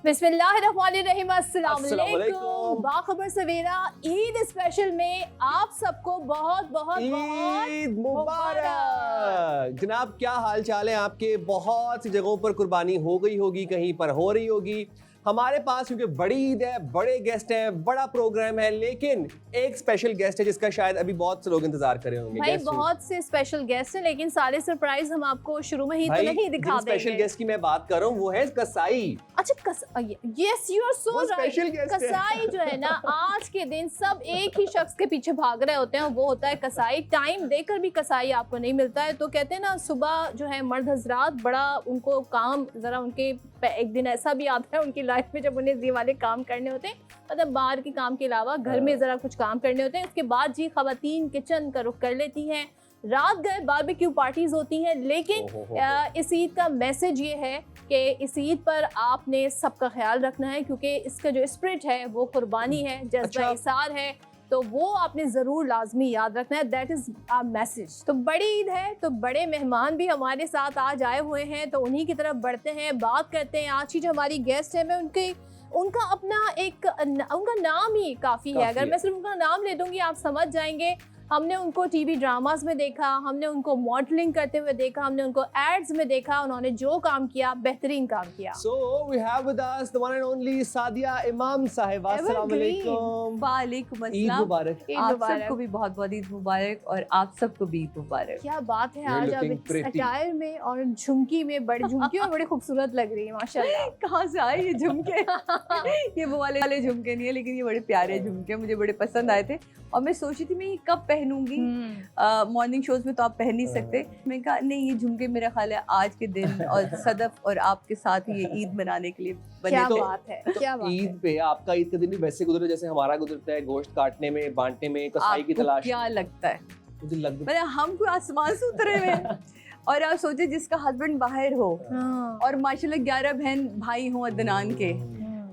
बिस्मिल्लाहिर्रहमानिर्रहीम, अस्सलाम अस्सलाम वालेकुम। वालेकुम। बाखबर सवेरा ईद स्पेशल में आप सबको बहुत बहुत बहुत ईद मुबारक। जनाब क्या हाल चाल है आपके? बहुत सी जगहों पर कुर्बानी हो गई होगी, कहीं पर हो रही होगी। हमारे पास क्योंकि बड़ी ईद है, बड़े गेस्ट हैं, बड़ा प्रोग्राम है, लेकिन एक स्पेशल गेस्ट है जिसका शायद अभी बहुत से लोग इंतजार कर रहे होंगे। भाई Guess who? बहुत से स्पेशल गेस्ट हैं, लेकिन सारे सरप्राइज हम आपको शुरू में ही तो भाई, नहीं दिखा जिन स्पेशल देंगे। गेस्ट की मैं बात कर रहा हूँ वो है कसाई। अच्छा यस यू आर सो वो राइट। special guest है। कसाई जो है ना, आज के दिन सब एक ही शख्स के पीछे भाग रहे होते हैं, वो होता है कसाई। टाइम देकर भी कसाई आपको नहीं मिलता है। तो कहते हैं ना, सुबह जो है मर्द हजरात बड़ा उनको काम जरा उनके एक दिन ऐसा भी आता है उनकी लाइफ में जब उन्हें ये वाले काम करने होते हैं, मतलब बाहर के काम के अलावा घर में जरा कुछ काम करने होते हैं। उसके बाद जी खवातीन किचन का रुख कर लेती हैं, रात गए बारबेक्यू पार्टीज होती हैं। लेकिन इस ईद का मैसेज ये है कि इस ईद पर आपने सबका ख्याल रखना है, क्योंकि इसका जो स्पिरिट है वो कुर्बानी है, जज्बा इसार है, तो वो आपने ज़रूर लाजमी याद रखना है। That is our message. तो बड़ी ईद है तो बड़े मेहमान भी हमारे साथ आज आए हुए हैं, तो उन्हीं की तरफ बढ़ते हैं, बात करते हैं। आज की जो हमारी गेस्ट है, मैं उनका अपना उनका नाम ही काफ़ी है। अगर मैं सिर्फ उनका नाम ले दूंगी आप समझ जाएंगे। हमने उनको टीवी ड्रामास में देखा, हमने उनको मॉडलिंग करते हुए देखा, हमने उनको एड्स में देखा। उन्होंने जो काम किया बेहतरीन काम किया। So we have with us the one and only Sadia इमाम साहिबा। अस्सलाम वालेकुम। वालेकुम ईद अस्सलाम। मुबारक। आप सबको भी बहुत बहुत ईद मुबारक और आप सबको भी ईद मुबारक। क्या बात है, You're आज आप looking pretty. अटायर में और झुमकी में बड़ी झुमकी और बड़ी खूबसूरत लग रही है माशाल्लाह। कहाँ से आए ये झुमके? ये वो वाले झुमके नहीं है, लेकिन ये बड़े प्यारे झुमके मुझे बड़े पसंद आए थे और मैं सोची थी मैं ये कब पहनूंगी। मॉर्निंग शोज में तो आप पहन नहीं सकते। मैं कहा नहीं, ये झुमके मेरा ख्याल है आज के दिन और सदफ और आपके साथ ये ईद मनाने के लिए बने। क्या तो- बात है, क्या बात ईद है। पे आपका ईद का दिन भी वैसे गुजरे जैसे हमारा गुजरता है, गोश्त काटने में, बांटने में, कसाई की आपको तलाश क्या में। लगता है? मुझे लगता मतलब हम कोई आसमान से उतरे हुए हैं। और आप सोचे जिसका हस्बैंड बाहर हो हाँ। और माशाल्लाह 11 बहन भाई हों अदनान के,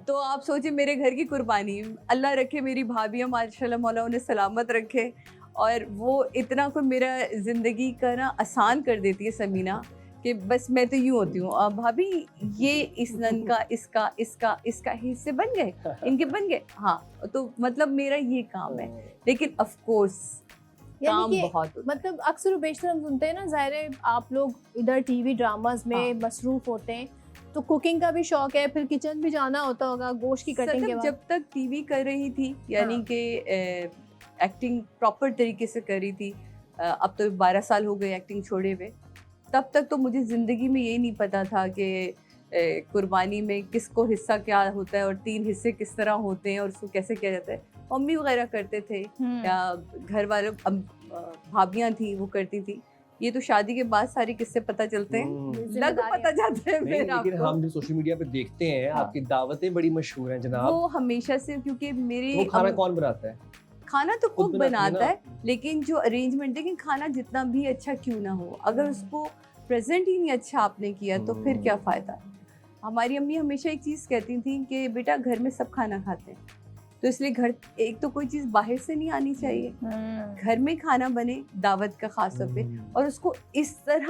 तो आप सोचे मेरे घर की कुर्बानी। अल्लाह रखे मेरी भाभियाँ माशाल्लाह मौला उन्हें सलामत रखे, और वो इतना को मेरा ज़िंदगी का ना आसान कर देती है समीना कि बस मैं तो यूँ होती हूँ, भाभी ये इस नन का इसका इसका इसका हिस्से बन गए, इनके बन गए। हाँ, तो मतलब मेरा ये काम है, लेकिन ऑफ कोर्स काम बहुत होता है। मतलब अक्सर बेशतर हम सुनते हैं ना, ज़ाहिर है आप लोग इधर टीवी ड्रामास में हाँ। मसरूफ होते हैं, तो कुकिंग का भी शौक है, फिर किचन भी जाना होता होगा गोश्त की कटिंग के बाद। जब तक टीवी कर रही थी, यानी कि एक्टिंग प्रॉपर तरीके से कर रही थी, अब तो 12 साल हो गए एक्टिंग छोड़े हुए, तब तक तो मुझे ज़िंदगी में ये नहीं पता था कि कुर्बानी में किसको हिस्सा क्या होता है और 3 हिस्से किस तरह होते हैं और उसको कैसे किया जाता है। मम्मी वगैरह करते थे या घर वाले भाभियाँ थी वो करती थी। ये तो शादी के बाद सारी किस्से पता चलते हैं, लग पता जाते हैं। नहीं, लेकिन हम जो सोशल मीडिया पे देखते हैं आपकी दावतें बड़ी मशहूर हैं जनाब। वो हमेशा से, क्योंकि मेरे वो खाना कौन बनाता है? खाना तो कुक बनाता है, ना? लेकिन जो अरेंजमेंट, लेकिन खाना जितना भी अच्छा क्यों ना हो, अगर उसको प्रेजेंट ही नहीं अच्छा आपने किया तो फिर क्या फ़ायदा। हमारी अम्मी हमेशा एक चीज़ कहती थी कि बेटा घर में सब खाना खाते हैं, तो इसलिए घर एक तो कोई चीज़ बाहर से नहीं आनी चाहिए, घर में खाना बने दावत का खास तौर पे, और उसको इस तरह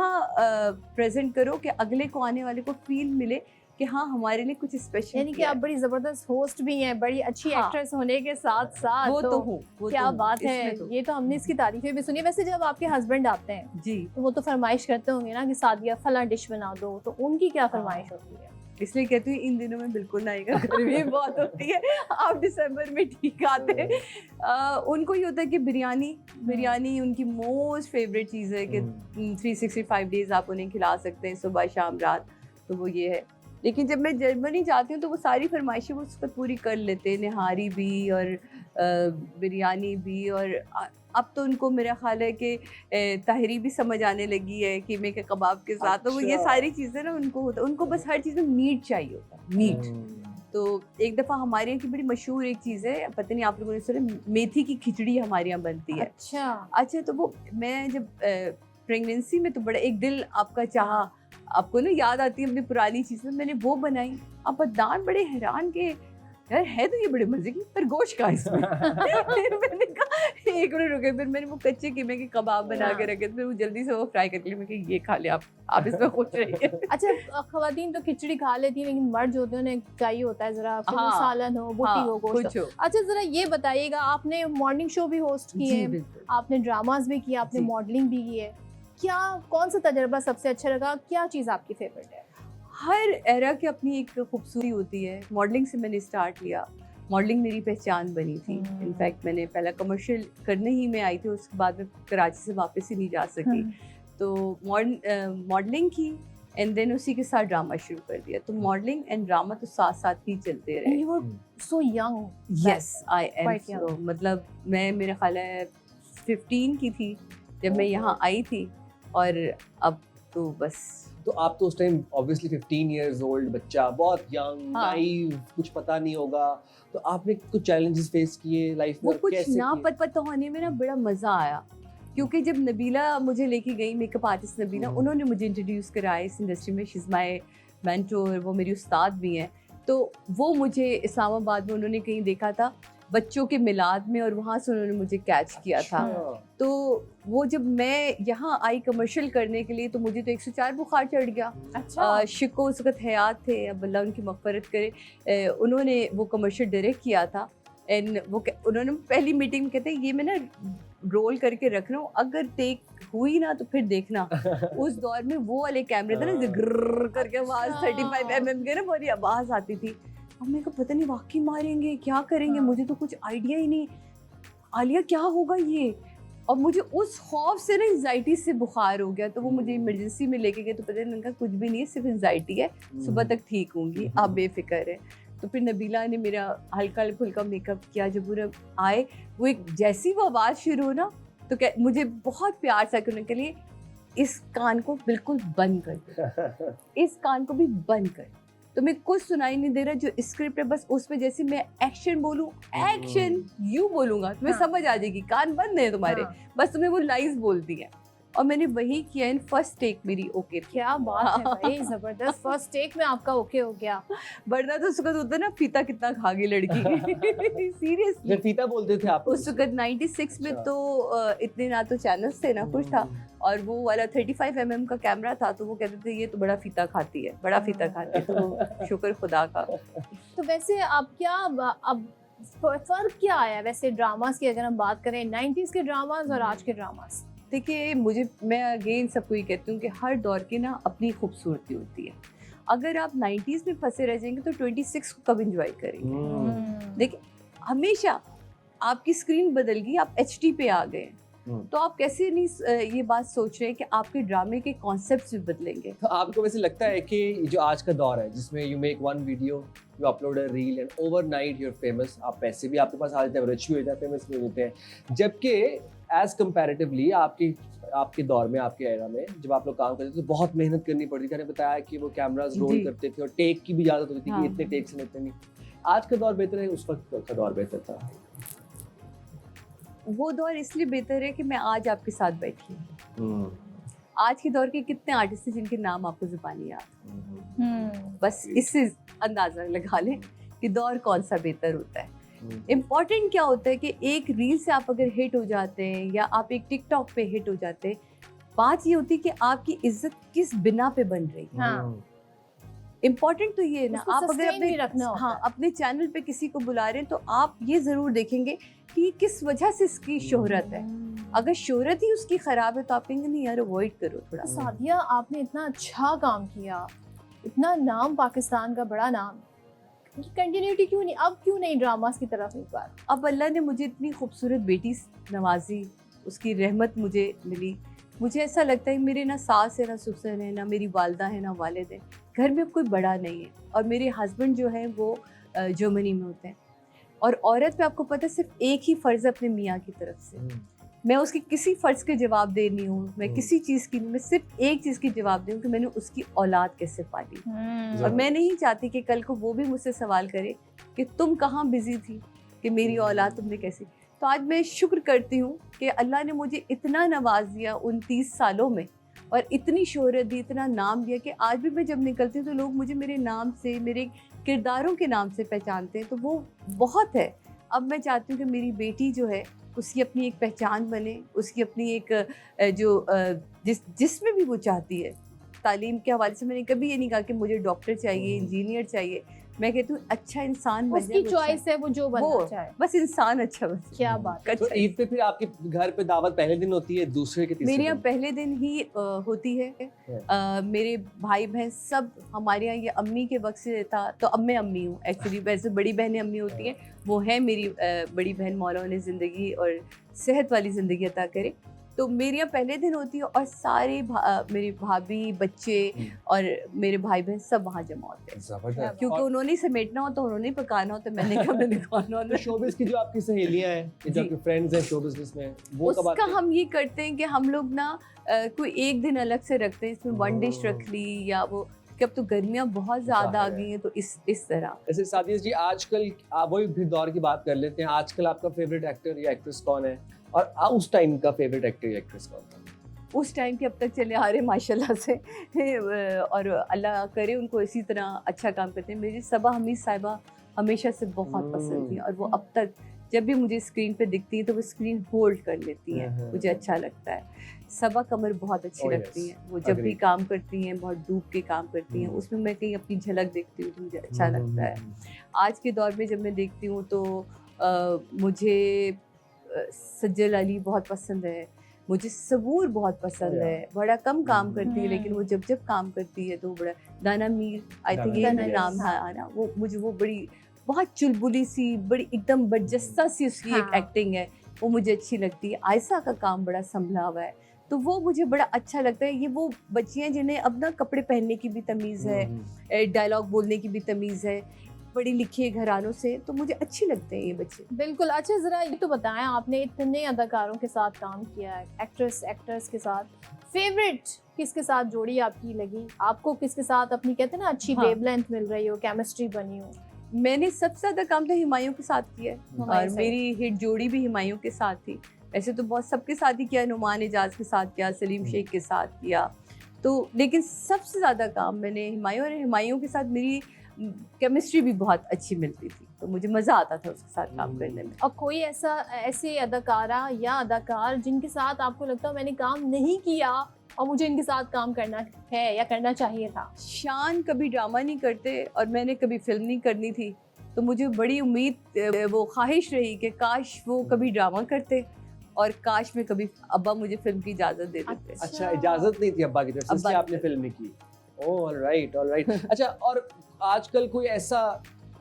प्रेजेंट करो कि अगले को आने वाले को फील मिले कि हाँ हमारे लिए कुछ स्पेशल। यानी कि आप बड़ी जबरदस्त होस्ट भी हैं, बड़ी अच्छी हाँ। एक्ट्रेस होने के साथ साथ। वो तो हूँ, वो क्या तो हूँ, बात है, इसमें तो। ये तो हमने इसकी तारीफें भी सुनी। वैसे जब आपके हस्बैंड आते हैं जी, तो वो तो फरमाइश करते होंगे ना कि सादिया फला डिश बना दो, तो उनकी क्या फरमाइश होती है? इसलिए कहती हूँ इन दिनों में बिल्कुल ना आएगा, गर्मी बहुत होती है, आप दिसंबर में ठीक आते हैं। उनको ये होता है कि बिरयानी उनकी मोस्ट फेवरेट चीज़ है कि 365 डेज आप उन्हें खिला सकते हैं, सुबह शाम रात, तो वो ये है। लेकिन जब मैं जर्मनी जाती हूँ तो वो सारी फरमाइशें वो उस पर पूरी कर लेते हैं, निहारी भी और बिरयानी भी, और अब तो उनको मेरा ख्याल है कि ताहरी भी समझ आने लगी है कीमे के कबाब के साथ। तो वो ये सारी चीज़ें ना उनको होता है, उनको बस हर चीज़ में मीट चाहिए होता है, मीट। तो एक दफ़ा हमारे यहाँ की बड़ी मशहूर एक चीज़ है, पता नहीं आप लोगों ने सुना, मेथी की खिचड़ी हमारे यहाँ बनती है। अच्छा, तो वो मैं जब प्रेगनेंसी में तो बड़ा एक दिल आपका चाहा, आपको ना याद आती है अपनी पुरानी चीज़ें, मैंने वो बनाई। अब दान बड़े हैरान के यार है तो ये बड़े मजे की, पर गोश्त कहाँ इसमें? फिर मैंने कहा एक मिनट रुके, फिर मैंने वो कच्चे कीमे के कबाब बना के रखे, फिर वो जल्दी से वो फ्राई करके मैं कहा ये खा ले आप इसमें खुश रहिए। अच्छा, खवातीन तो खिचड़ी खा लेती है, लेकिन मर्द जो होते हैं उन्हें चाहिए होता है जरा हाँ, सालन हो, बोटी हो, गोश्त कुछ हो। हो। अच्छा, जरा ये बताइएगा, आपने मॉर्निंग शो भी होस्ट किए जी हैं, बिल्कुल। आपने ड्रामास भी किए, आपने जी। मॉडलिंग भी की है, क्या कौन सा तजर्बा सबसे अच्छा लगा, क्या चीज़ आपकी फेवरेट है? हर एरा की अपनी एक खूबसूरती होती है। मॉडलिंग से मैंने स्टार्ट किया, मॉडलिंग मेरी पहचान बनी थी। इनफैक्ट मैंने पहला कमर्शियल करने ही में आई थी, उसके बाद में कराची से वापस ही नहीं जा सकी। तो मॉडलिंग की एंड देन उसी के साथ ड्रामा शुरू कर दिया। तो मॉडलिंग एंड ड्रामा तो साथ साथ ही चलते रहे। You were so young. Yes I am Quite young. मतलब मैं मेरा ख्याल है 15 की थी जब मैं यहाँ आई थी, और अब तो बस। तो आप तो उस टाइम ऑब्वियसली 15 इयर्स ओल्ड बच्चा, बहुत यंग, हाँ। नाइव, कुछ पता नहीं होगा, तो आपने कुछ चैलेंजेस फेस किए लाइफ में? वो और कुछ कैसे ना किए? पता होने में ना बड़ा मज़ा आया, क्योंकि जब नबीला मुझे लेके गई, मेकअप आर्टिस्ट नबीला, उन्होंने मुझे इंट्रोड्यूस कराया इस इंडस्ट्री में। शी इज़ माय मेंटोर, वो मेरी उस्ताद भी हैं। तो वो मुझे इस्लामाबाद में उन्होंने कहीं देखा था बच्चों के मिलाद में, और वहाँ से उन्होंने मुझे कैच किया था। अच्छा। तो वो जब मैं यहाँ आई कमर्शियल करने के लिए, तो मुझे तो 104 बुखार चढ़ गया। अच्छा। शिको उस वक्त हयात थे, अब अल्लाह उनकी मग़फ़रत करे। उन्होंने वो कमर्शियल डायरेक्ट किया था, एंड वो उन्होंने पहली मीटिंग में कहते ये मैं ना रोल करके रख रहा हूँ, अगर टेक हुई ना तो फिर देखना। उस दौर में वो वाले कैमरे थे ना जो ग्रर करके आवाज़ 35 mm के ना बड़ी आवाज़ आती थी। अब मेरे को पता नहीं वाकई मारेंगे क्या करेंगे, मुझे तो कुछ आइडिया ही नहीं, आलिया क्या होगा ये। और मुझे उस खौफ से ना एंजाइटी से बुखार हो गया, तो वो मुझे इमरजेंसी में लेके गए। तो पता नहीं उनका कुछ भी नहीं है, सिर्फ एंजाइटी है, सुबह तक ठीक होंगी, आप बेफिक्र है। तो फिर नबीला ने मेरा हल्का फुल्का मेकअप किया। जब वो आए, वो एक जैसी वो आवाज़ शुरू हो ना, तो मुझे बहुत प्यार से करने के लिए इस कान को बिल्कुल बंद कर दो, इस कान को भी बंद कर। तो मैं कुछ सुनाई नहीं दे रहा, जो स्क्रिप्ट है बस उसमें जैसे मैं एक्शन बोलूँ, एक्शन यू बोलूँगा तुम्हें समझ आ जाएगी, कान बंद है तुम्हारे, बस तुम्हें वो लाइंस बोलती है। और मैंने वही किया इन फर्स्ट टेक मेरी ओके। क्या बात है भाई, जबरदस्त, फर्स्ट टेक में आपका ओके हो गया। वरना तो उस वक्त होता है ना फीता कितना खा गई लड़की। सीरियसली फीता बोलते थे आप उस वक्त 96 में तो इतने ना तो चैनल्स थे ना कुछ था, और वो वाला 35 mm का कैमरा था, तो वो कहते थे ये तो बड़ा फीता खाती है, बड़ा फीता खाती है। तो शुक्र खुदा का। तो वैसे आप क्या अब फर्क क्या आया वैसे ड्रामास की, अगर हम बात करें 90s के ड्रामास और आज के ड्रामास? देखिए मैं अगेन सबको ये कहती हूँ कि हर दौर की ना अपनी खूबसूरती होती है। अगर आप 90s में फंसे रह जाएंगे तो 26 को कब एंजॉय करेंगे? देखिए हमेशा आपकी स्क्रीन बदल गई, आप HD पे आ गए, तो आप कैसे नहीं ये बात सोच रहे हैं कि आपके ड्रामे के कॉन्सेप्ट्स भी बदलेंगे? तो आपको वैसे लगता है कि जो आज का दौर है जिसमें you make one video, you upload a reel and overnight you are famous, आप पैसे भी आपके पास आ जाते हैं, रिच भी हो जाते हैं, फेमस भी हो जाते हैं, जबकि एज कंपैरेटिवली आपके दौर में, आपके एरा में जब आप लोग काम करते थे तो बहुत मेहनत करनी पड़ती थी। मैंने बताया कि वो कैमरास रोल करते थे और टेक की भी इजाजत होती थी कि इतने टेक्स में इतने नहीं। आज का दौर बेहतर है, उस वक्त का दौर बेहतर था? वो दौर इसलिए बेहतर है कि मैं आज आपके साथ बैठी हूँ। आज के दौर के कितने आर्टिस्ट हैं जिनके नाम आपको ज़ुबानी याद, बस इससे अंदाज़ा लगा लें कि दौर कौन सा बेहतर होता है। इम्पॉर्टेंट क्या होता है कि एक रील से आप अगर हिट हो जाते हैं या आप एक टिकटॉक पे हिट हो जाते हैं, बात ये होती है कि आपकी इज्जत किस बिना पे बन रही है। इम्पॉर्टेंट तो ये है ना, आप अगर अपने अपने चैनल पे किसी को बुला रहे हैं तो आप ये ज़रूर देखेंगे कि किस वजह से इसकी शोहरत है। अगर शोहरत ही उसकी ख़राब है तो आप कहेंगे नहीं यार अवॉइड करो थोड़ा। सादिया, आपने इतना अच्छा काम किया, इतना नाम पाकिस्तान का बड़ा नाम, कंटिन्यूटी क्यों नहीं, अब क्यों नहीं ड्रामास की तरफ एक बार? अब अल्लाह ने मुझे इतनी खूबसूरत बेटी नवाजी, उसकी रहमत मुझे मिली। मुझे ऐसा लगता है मेरे ना सास है ना ससुर है ना मेरी वालदा है ना वालिद है, घर में कोई बड़ा नहीं है। और मेरे हस्बैंड जो है वो जर्मनी में होते हैं, और औरत पे आपको पता है सिर्फ एक ही फ़र्ज़ है अपने मियाँ की तरफ से। मैं उसकी किसी फ़र्ज़ के जवाब दे नहीं हूँ, मैं किसी चीज़ की नहीं, मैं सिर्फ एक चीज़ की जवाब दूँ कि मैंने उसकी औलाद कैसे पाली। और मैं नहीं चाहती कि कल को वो भी मुझसे सवाल करे कि तुम कहाँ बिज़ी थी कि मेरी औलाद तुमने कैसी। तो आज मैं शुक्र करती हूँ कि अल्लाह ने मुझे इतना नवाज दिया 29 सालों में, और इतनी शोहरत दी, इतना नाम दिया कि आज भी मैं जब निकलती हूँ तो लोग मुझे मेरे नाम से, मेरे किरदारों के नाम से पहचानते हैं, तो वो बहुत है। अब मैं चाहती हूँ कि मेरी बेटी जो है उसकी अपनी एक पहचान बने, उसकी अपनी एक जिसमें भी वो चाहती है। तालीम के हवाले से मैंने कभी ये नहीं कहा कि मुझे डॉक्टर चाहिए, इंजीनियर चाहिए। मैं कहती हूँ अच्छा इंसान बन जाए, उसकी चॉइस है वो जो बनना चाहे, बस इंसान अच्छा बन जाए। क्या बात है। तो ईद पे फिर आपके घर पे दावत पहले दिन होती है, दूसरे के तीसरे मेरे यहाँ दिन? पहले दिन ही होती है। मेरे भाई बहन सब, हमारे यहाँ ये अम्मी के वक्त से था, तो अब मैं अम्मी हूँ एक्चुअली। वैसे बड़ी बहनें अम्मी होती हैं, वो है मेरी बड़ी बहन। मौला उन्हें ज़िंदगी और सेहत वाली ज़िंदगी अता करे। तो मेरे यहाँ पहले दिन होती है और सारे मेरी भाभी, बच्चे और मेरे भाई बहन सब वहाँ जमा होते हैं, जबरदस्त। क्योंकि और उन्होंने समेटना हो तो उन्होंने पकाना हो, तो मैंने कहा मैंने खाना तो शोबिज़ की जो आपकी सहेलियां हैं, जो जी। आपके फ्रेंड्स हैं शो बिजनेस में, वो कब उसका आते हैं? हम ये करते हैं कि हम लोग ना कोई एक दिन अलग से रखते हैं, इसमें वन डिश रख ली या वो, कि अब तो गर्मियाँ बहुत ज़्यादा आ ज़ाहिर है। गई हैं, तो इस तरह। ऐसे सादिया जी, आजकल आप वही फिर दौर की बात कर लेते हैं। आजकल आपका फेवरेट एक्टर या एक्ट्रेस कौन है, और उस टाइम का फेवरेट एक्टर या एक्ट्रेस कौन था? उस टाइम के अब तक चले आ रहे माशाल्लाह से और अल्लाह करे उनको इसी तरह अच्छा काम करते हैं। मेरी सबा हमीद साहिबा हमेशा से बहुत पसंद थी, और वो अब तक जब भी मुझे स्क्रीन पे दिखती है तो वो स्क्रीन होल्ड कर लेती हैं, मुझे अच्छा लगता है। सबा कमर बहुत अच्छी Oh, लगती yes. हैं, वो जब भी Agreed. काम करती हैं बहुत डूब के काम करती हैं, उसमें मैं कहीं अपनी झलक देखती हूँ तो मुझे अच्छा लगता है। आज के दौर में जब मैं देखती हूँ तो मुझे सज्जल अली बहुत पसंद है, मुझे सबूर बहुत पसंद है। बड़ा कम काम करती है लेकिन वो जब जब काम करती है तो बड़ा, दाना मीर आई थिंक ये दाना, नाम yes. है ना, वो मुझे वो बड़ी बहुत चुलबुली सी, बड़ी एकदम बरजस्ता सी उसकी एक एक्टिंग है, वो मुझे अच्छी लगती है। आयशा का काम बड़ा संभला हुआ है, तो वो मुझे बड़ा अच्छा लगता है। ये वो बच्चियां जिन्हें अब ना कपड़े पहनने की भी तमीज़ है, डायलॉग बोलने की भी तमीज़ है, पढ़ी लिखी घरानों से, तो मुझे अच्छी लगते हैं ये बच्चे। बिल्कुल। अच्छा ज़रा ये तो बताएं, आपने इतने अदाकारों के साथ काम किया है, एक्टर्स के साथ, फेवरेट किसके साथ जोड़ी आपकी लगी? आपको किसके साथ अपनी कहते हैं ना अच्छी हाँ। वेवलेंथ मिल रही हो, केमिस्ट्री बनी हो? मैंने सबसे ज़्यादा काम तो हिमायूं के साथ किया है, हुमायूं और से। मेरी हिट जोड़ी भी हिमायूं के साथ थी। वैसे तो बहुत सबके साथ ही किया, नुमान एजाज के साथ किया, सलीम शेख के साथ किया, तो लेकिन सबसे ज़्यादा काम मैंने हिमायूं के साथ मेरी केमिस्ट्री भी बहुत अच्छी मिलती थी, तो मुझे मज़ा आता था उसके साथ काम करने में। और कोई ऐसे अदाकारा या अदाकार जिनके साथ आपको लगता हो मैंने काम नहीं किया और मुझे इनके साथ काम करना है या करना चाहिए था? शान कभी ड्रामा नहीं करते और मैंने कभी फिल्म नहीं करनी थी, तो मुझे बड़ी उम्मीद, वो ख्वाहिश रही कि काश वो कभी ड्रामा करते और काश में कभी अब्बा मुझे फिल्म की इजाज़त दे देते। अच्छा, इजाजत नहीं थी अब्बा की तरफ से, इसलिए अब्बा आपने की फिल्म नहीं की। ऑलराइट। अच्छा, और आजकल कोई ऐसा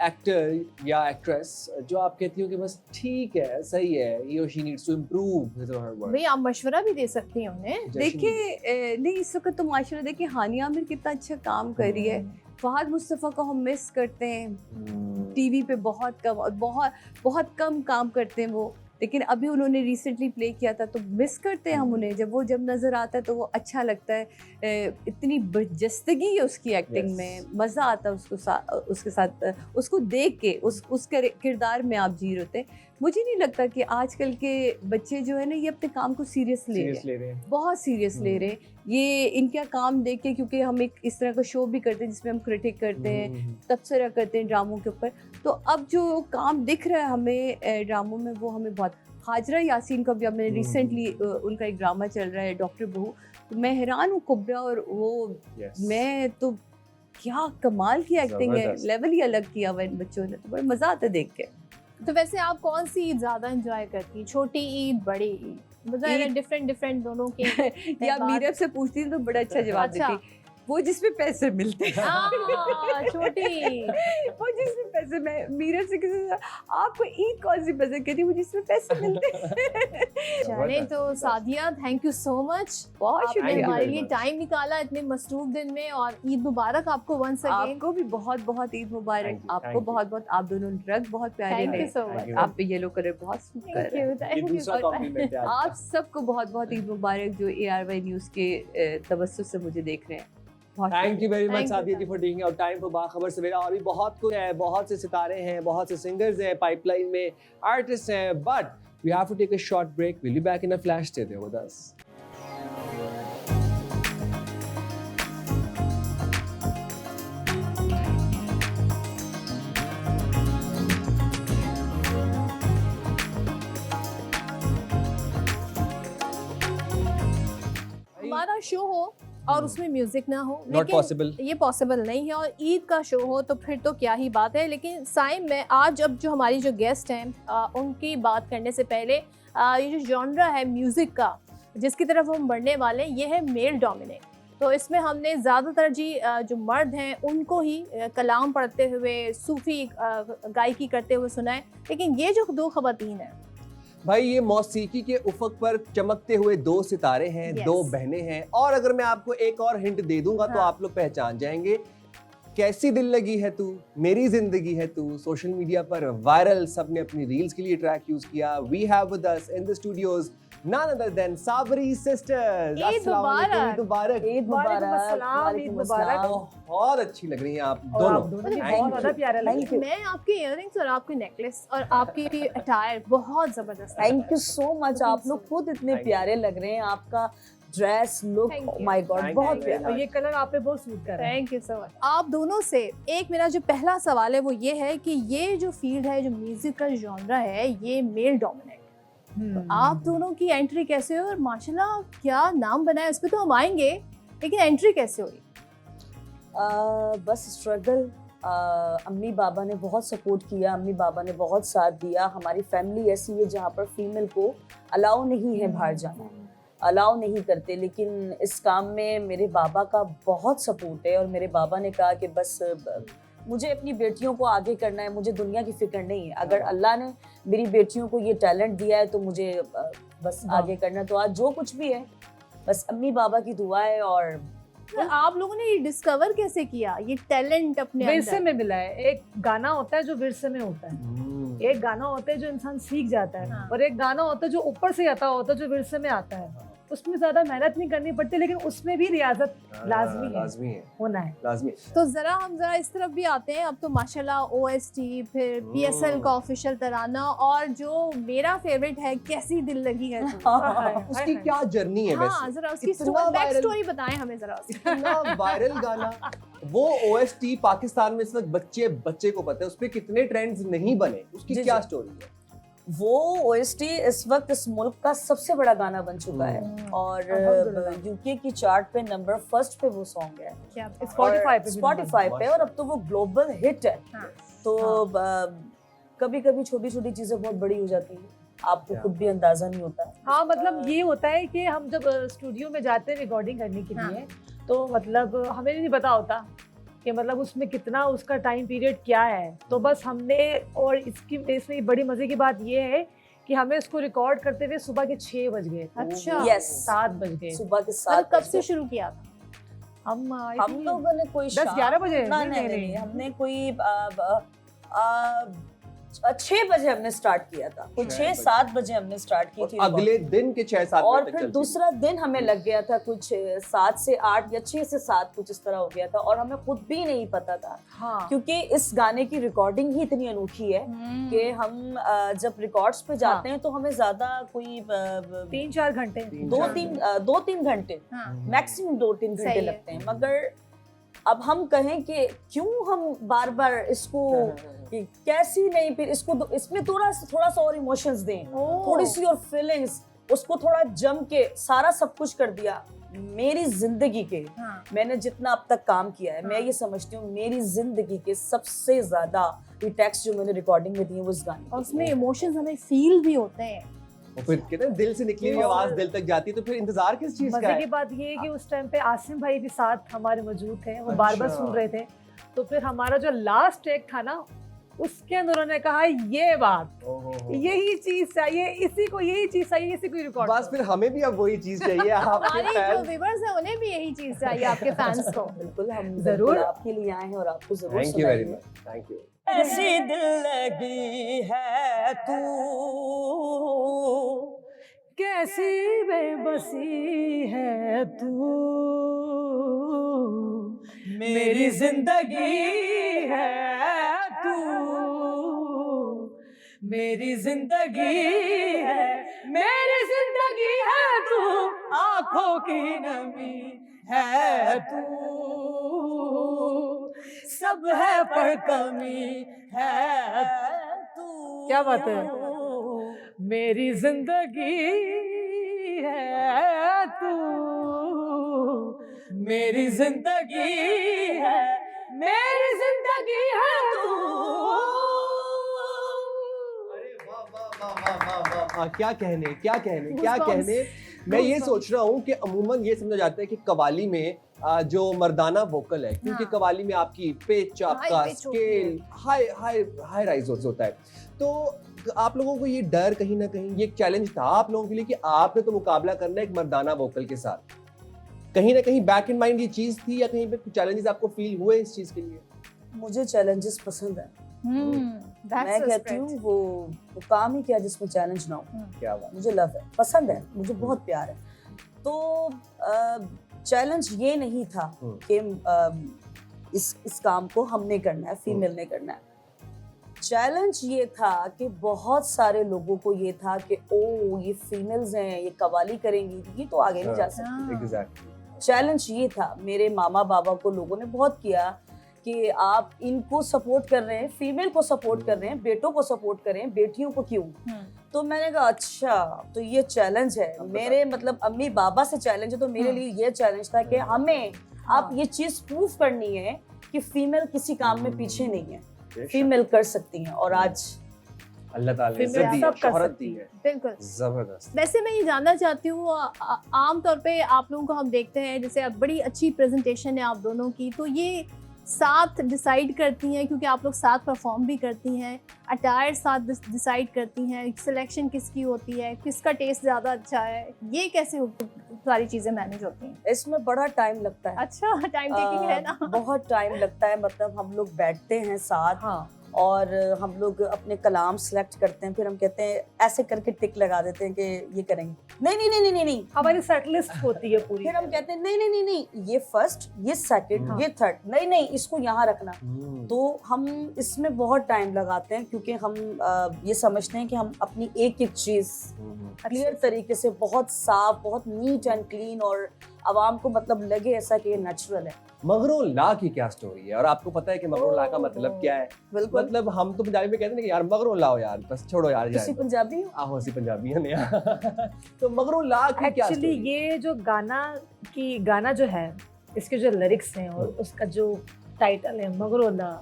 एक्टर या एक्ट्रेस जो आप कहती हो कि बस ठीक है, सही है, he or she needs to improve his or her work? भाई आप मशवरा भी दे सकती हैं उन्हें। देखिए नहीं, इस वक्त तो माशाल्लाह देखिए हानिया आमिर कितना अच्छा काम कर रही है, फहद मुस्तफ़ा को हम मिस करते हैं, टीवी पे बहुत कम और बहुत कम काम करते हैं वो, लेकिन अभी उन्होंने रिसेंटली प्ले किया था तो मिस करते हैं हम उन्हें। जब नज़र आता है तो वो अच्छा लगता है, इतनी बरजस्तगी है उसकी एक्टिंग में, मज़ा आता है उसके साथ उसको देख के, उस किरदार में आप जी रहे होते हैं। मुझे नहीं लगता कि आजकल के बच्चे जो है ना ये अपने काम को सीरियस ले रहे हैं, बहुत सीरियस ले रहे हैं। ये इनका काम देख के, क्योंकि हम एक इस तरह का शो भी करते हैं जिसमें हम क्रिटिक करते हैं, तबसरा करते हैं ड्रामों के ऊपर, तो अब जो काम दिख रहा है हमें ड्रामों में वो हमें बहुत। हाजरा यासीन का भी अब मैंने रिसेंटली उनका एक ड्रामा चल रहा है डॉक्टर बहू, तो मैं हैरान हूँ, कुबरा और वो मैं तो क्या कमाल की एक्टिंग है, लेवल ही अलग किया हुआ इन बच्चों ने, तो बड़ा मज़ा आता है देख के। तो वैसे आप कौन सी ईद ज़्यादा एंजॉय करती हैं, छोटी ईद, बड़ी ईद? मतलब डिफरेंट दोनों के या मीरब से पूछती तो बड़ा अच्छा जवाब देती, वो जिसमें पैसे मिलते हैं। छोटी वो जिसमें पैसे, मैं मीरब से किसी से आपको ईद कौन सी पसंद, कहती वो जिसमें पैसे मिलते हैं। चलें तो Sadia, thank you so much, बहुत आपने शुक्रिया हमारे लिए टाइम निकाला इतने मसरूफ दिन में, और ईद मुबारक आपको वंस अगेन। आपको भी बहुत बहुत ईद मुबारक, आपको बहुत बहुत, आप दोनों रंग बहुत प्यारे थैंक यू हैं, सो मच, आप पे येलो कलर बहुत सूट कर रहा है। Thank you. आप सबको बहुत बहुत ईद मुबारक जो ARY न्यूज़ के तवज्जुह से मुझे देख रहे हैं। Thank you very much Thank you, Sadia ji for taking out time for Bakhabar Savera. और भी बहुत कुछ है, बहुत से सितारे हैं, बहुत से सिंगर्स हैं पाइपलाइन में, आर्टिस्ट हैं, but we have to take a short break. Will be back in a flash, stay there with us. हमारा शो हो और उसमें म्यूजिक ना हो, नॉट लेकिन पॉसिबल। ये पॉसिबल नहीं है, और ईद का शो हो तो फिर तो क्या ही बात है। लेकिन साइम में आज अब जो हमारी जो गेस्ट हैं उनकी बात करने से पहले ये जो जॉनरा है म्यूज़िक का जिसकी तरफ हम बढ़ने वाले हैं, ये है मेल डोमिनेट। तो इसमें हमने ज़्यादातर जो मर्द हैं उनको ही कलाम पढ़ते हुए, सूफ़ी गायकी करते हुए सुना है। लेकिन ये जो दो ख़वातीन हैं, भाई ये मौसीकी के उफक पर चमकते हुए दो सितारे हैं, Yes. दो बहनें हैं। और अगर मैं आपको एक और हिंट दे दूंगा तो हाँ। आप लोग पहचान जाएंगे। कैसी दिल लगी है तू, मेरी जिंदगी है तू, सोशल मीडिया पर वायरल, सबने अपनी रील्स के लिए ट्रैक यूज किया। We have with us in the studios none other than Sabri sisters। Eid मुबारक। ईद मुबारक। ईद वालेकुम मुबारक। अस्सलाम, ईद वालेकुम मुबारक। अस्सलाम। बहुत अच्छी लग रही हैं आप और दोनों। आप दोनों भी Thank बहुत you. ज़्यादा प्यारे लगे। Thank you. मैं आपके इयररिंग्स और आपके नेकलेस और आपकी अटायर बहुत ज़बरदस्त है। Thank you so much. आप लोग खुद इतने Thank you. प्यारे लग रहे हैं। आपका dress look, Thank you. My God, Thank बहुत you. प्यारा। और ये कलर आप पे बहुत सूट कर रहा है। Thank you so much. आप दोनों से एक मेरा जो पहला सवाल है वो ये है कि ये जो फील्ड है, जो म्यूजिक का जॉनरा है, ये मेल डोमिनेट। आप दोनों की एंट्री कैसे हुई और माशाल्लाह क्या नाम बना है, उस पर तो हम आएंगे, लेकिन एंट्री कैसे हुई? बस स्ट्रगल। अम्मी बाबा ने बहुत सपोर्ट किया, अम्मी बाबा ने बहुत साथ दिया। हमारी फैमिली ऐसी है जहाँ पर फीमेल को अलाउ नहीं है बाहर जाना, अलाउ नहीं करते। लेकिन इस काम में मेरे बाबा का बहुत सपोर्ट है और मेरे बाबा ने कहा कि बस मुझे अपनी बेटियों को आगे करना है, मुझे दुनिया की फिक्र नहीं है। अगर अल्लाह ने मेरी बेटियों को ये टैलेंट दिया है तो मुझे बस आगे करना है। तो आज जो कुछ भी है बस अम्मी बाबा की दुआ है। और तो आप लोगों ने ये डिस्कवर कैसे किया ये टैलेंट अपने विरसे अंदर? में मिला है। एक गाना होता है जो विरसे में होता है, एक गाना होता है जो इंसान सीख जाता है, हाँ। और एक गाना होता है जो ऊपर से आता होता है जो विरसे में आता है। उसमें ज्यादा मेहनत नहीं करनी पड़ती, लेकिन उसमें भी रियाजत लाजमी है, लाजमी है, होना है। लाजमी। तो हम जरा इस तरफ भी आते हैं। अब तो माशाल्लाह OST, फिर PSL का ऑफिशियल तराना, और जो मेरा फेवरेट है कैसी दिल लगी है तू। उसकी क्या जर्नी है हाँ, वैसे? जरा उसकी इतना बैक viral- स्टोरी बताएं हमें जरा उसकी। इतना वायरल गाना, वो OST पाकिस्तान में इस वक्त बच्चे को पता है, उस पे कितने ट्रेंड्स नहीं बने, उसकी जी, क्या जी। स्टोरी है? वो OST इस वक्त इस मुल्क का सबसे बड़ा गाना बन चुका है और अल्हम्दुलिल्लाह। यूके की चार्ट पे नंबर 1 पे वो सॉन्ग है। क्या बात है। Spotify पे भी स्पॉटिफाई पे, और अब तो वो ग्लोबल हिट है। हाँ। तो कभी कभी छोटी छोटी चीजें बहुत बड़ी हो जाती है, आपको क्या खुद भी अंदाजा नहीं होता। हाँ, मतलब ये होता है कि हम जब स्टूडियो में जाते हैं रिकॉर्डिंग करने के लिए, तो मतलब हमें नहीं पता होता कि मतलब उसमें कितना उसका टाइम पीरियड क्या है। तो बस हमने, और इसमें बड़ी मजे की बात ये है कि हमें इसको रिकॉर्ड करते हुए सुबह के 6 बज गए, अच्छा। यस, 7 बज गए। सुबह के मतलब 7 कब से शुरू किया था? हम लोगों ने कोई 10-11 बजे? नहीं, हमने कोई 6 बजे हमने स्टार्ट किया था, कुछ 6-7 बजे हमने स्टार्ट की और थी। अगले दिन के 6-7 और बजे तक फिर चलती दूसरा दिन हमें लग गया था कुछ 7 से 8 या 6 से 7 कुछ इस तरह हो गया था, और हमें खुद भी नहीं पता था। हाँ, क्योंकि इस गाने की रिकॉर्डिंग ही इतनी अनोखी है कि हम जब रिकॉर्ड्स पे जाते हैं तो हमें ज्यादा कोई 3-4 घंटे। 2-3 घंटे, हाँ। मैक्सिमम 2-3 सही घंटे है। लगते हैं। मगर अब हम कहें कि क्यों हम बार बार इसको कि कैसी नहीं, फिर इसमें थोड़ा सा और इमोशंस दें, थोड़ी सी और फीलिंग्स, उसको थोड़ा जम के सारा सब कुछ कर दिया। मेरी जिंदगी के हाँ। मैंने जितना अब तक काम किया है, मैं ये समझती हूँ मेरी जिंदगी के सबसे ज्यादा टेक्स्ट जो मैंने रिकॉर्डिंग में दिए वो इस गाने और उसमें इमोशंस हमें फील भी होते हैं। और फिर कहते हैं दिल से निकली हुई आवाज दिल तक जाती है, तो फिर इंतजार किस चीज का मजे की है? बात ये है कि उस टाइम पे आसिम भाई भी साथ हमारे मौजूद थे, वो बार बार अच्छा। सुन रहे थे। तो फिर हमारा जो लास्ट टेक था ना, उसके अंदर उन्होंने कहा ये बात, यही चीज चाहिए, इसी को यही चीज चाहिए, इसी को रिकॉर्ड। बस फिर हमें भी अब वही चीज चाहिए। आपके हमारे जो फैन, व्यूअर्स हैं उन्हें भी यही चीज चाहिए, आपके फैंस को। बिल्कुल, हम जरूर। जरूर आपके लिए आए हैं और आपको जरूर थैंक यू वेरी सुनाएंगे। Much, thank you. ऐसी दिल लगी है तू, कैसी बेबसी है तू, मेरी जिंदगी है तू, मेरी जिंदगी है, मेरी जिंदगी है तू, आंखों की नमी है तू, सब है पर कमी है तू। क्या बात है, मेरी जिंदगी है तू। मेरी जिंदगी है, मेरी जिंदगी है तू। अरे वाह वाह वाह वाह वाह वाह वाह, क्या कहने क्या कहने क्या Goosebumps. कहने। मैं ये सोच रहा हूँ कि अमूमन ये समझा जाता है कि कवाली में जो मर्दाना वोकल है, क्योंकि हाँ। कवाली में आपकी पिच, आपका pitch होती है। Scale high high high rise होता है, तो आप लोगों को ये डर कहीं ना कहीं ये एक चैलेंज था आप लोगों के लिए कि आपने तो मुकाबला करना है एक मर्दाना वोकल के साथ, कहीं ना कहीं बैक इन माइंड ये चीज थी या कहीं पे कुछ चैलेंजेस आपको फील हुए इस चीज के लिए? मुझे चैलेंजेस पसंद है। that's मैं the कहती spirit. हूँ वो काम ही क्या जिसमें चैलेंज ना हो। क्या बात। मुझे लव है, पसंद है, मुझे बहुत प्यार है। तो चैलेंज ये नहीं था कि इस काम को हमने करना है, फीमेल ने करना है। चैलेंज ये था कि बहुत सारे लोगों को ये था कि ओ ये फीमेल्स हैं, ये कवाली करेंगी, ये तो आगे नहीं जा सकती। हाँ. एग्जैक्टली। चैलेंज ये था, मेरे मामा बाबा को लोगों ने बहुत किया कि आप इनको सपोर्ट कर रहे हैं, फीमेल को सपोर्ट कर रहे हैं, बेटों को सपोर्ट कर रहे हैं, बेटियों को क्यों? तो मैंने कहा अच्छा तो ये चैलेंज है मेरे, मतलब अम्मी बाबा से चैलेंज है, तो मेरे लिए ये चैलेंज था कि हमें आप ये चीज प्रूफ करनी है कि फीमेल किसी काम में पीछे नहीं है, फीमेल कर सकती हैं। और आज अल्लाह ताला ने Female इज्जत दी है, सब कर शोहरत सकती दी है। है, बिल्कुल। जबरदस्त। वैसे मैं ये जानना चाहती हूँ आमतौर पे आप लोगों को हम देखते हैं जैसे अब बड़ी अच्छी प्रेजेंटेशन है आप दोनों की, तो ये साथ डिसाइड करती हैं क्योंकि आप लोग साथ परफॉर्म भी करती हैं, अटायर साथ डिसाइड करती हैं, सिलेक्शन किसकी होती है, किसका टेस्ट ज़्यादा अच्छा है, ये कैसे सारी चीज़ें मैनेज होती हैं? इसमें बड़ा टाइम लगता है। अच्छा टाइम टेकिंग है ना? बहुत टाइम लगता है, मतलब हम लोग बैठते हैं साथ, हाँ और हम लोग अपने कलाम सेलेक्ट करते हैं, फिर हम कहते हैं ऐसे करके टिक लगा देते हैं कि ये करेंगे, नहीं नहीं नहीं नहीं नहीं, हमारी सेट लिस्ट होती है पूरी। फिर हम कहते हैं नहीं नहीं नहीं नहीं, ये फर्स्ट, ये सेकंड, हाँ। ये थर्ड, नहीं नहीं इसको यहाँ रखना। हम्म। तो हम इसमें बहुत टाइम लगाते हैं क्योंकि हम ये समझते हैं कि हम अपनी एक एक चीज क्लियर तरीके से, बहुत साफ, बहुत नीट एंड क्लीन, और आवाम को मतलब लगे ऐसा कि ये नेचुरल है। मगरों ला की क्या स्टोरी है और आपको पता है कि मगरों ला का मतलब क्या है? बिल्कुल। मतलब हम तो पंजाबी में कहते हैं कि यार मगरों लाओ यार, बस छोड़ो यार किसी जाए। पंजाबी हो? आहो सी पंजाबी है ना। तो मगरों ला की क्या एक्चुअली स्टोरी? ये जो गाना जो है, इसके जो लिरिक्स हैं और उसका जो टाइटल है मगरोला,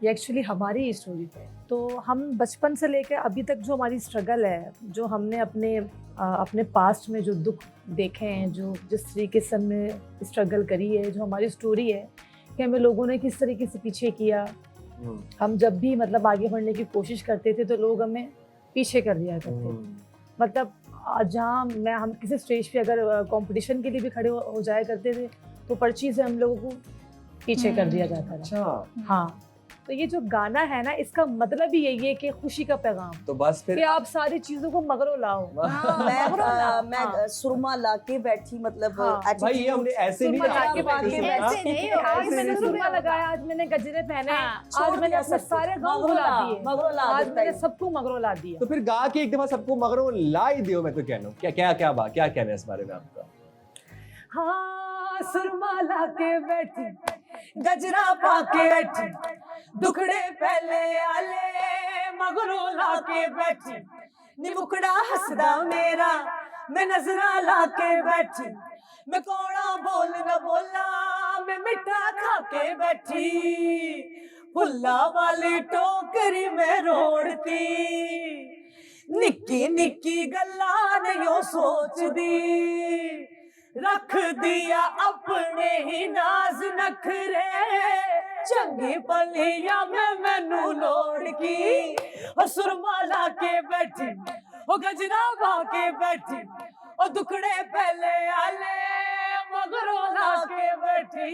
ये एक्चुअली हमारी ही स्टोरी पे। तो हम बचपन से लेकर अभी तक जो हमारी स्ट्रगल है, जो हमने अपने पास्ट में जो दुख देखे हैं, जो जिस तरीके से हमने स्ट्रगल करी है, जो हमारी स्टोरी है कि हमें लोगों ने किस तरीके से पीछे किया, हम जब भी मतलब आगे बढ़ने की कोशिश करते थे तो लोग हमें पीछे कर दिया करते थे। मतलब जहाँ हम किसी स्टेज पे अगर कंपटीशन के लिए भी खड़े हो जाया करते थे तो पर्ची से हम लोगों को पीछे कर दिया जाता था। अच्छा, हाँ, तो ये जो गाना है ना, इसका मतलब ही यही है कि खुशी का पैगाम, तो बस कि फिर आप सारी चीजों को मगरो लाओ। मैं सुरमा ला के बैठी, मतलब हाँ। attitude- भाई ये हमने ऐसे नहीं सुरमा आपको ला के पहले बैठी। सुना। ऐसे नहीं होगा, आज ऐसे मैंने नहीं सुरमा होगा। लगाया, आज मैंने गजरे पहने, हाँ, आज छोड़ मैंने दिया अपने सब कुछ। सारे गम मगरो भुला ला, दिए, मगरो ला आज देता मैंने है। सबको मगरो ला दिया। तो फिर गा के एक दफा सबको मगरों ला ही दियो। मैं तो कह रहा हूँ क्या क्या क्या बात, क्या कहना है इस बारे में आपका? हाँ, सुरमा ला के बैठी, गजरा पा के बैठी, दुखड़े पहले आले मगरो ला के बैठी, नी मुकड़ा हसदा मेरा, मैं नजरा ला के बैठी, मैं कौड़ा बोल न बोला, मैं मिठा खा के बैठी, फुल्ला वाली टोकरी में रोड़ती, निक्की निक्की गल्ला नहीं सोच दी, रख दिया अपने ही नाज नखरे, चंगी पलिया में मैनू लोड़ की, और सुरमा ला के बैठी, ओ गजरा पा के बैठी, ओ दुखड़े पहले आले मगरों ला के बैठी।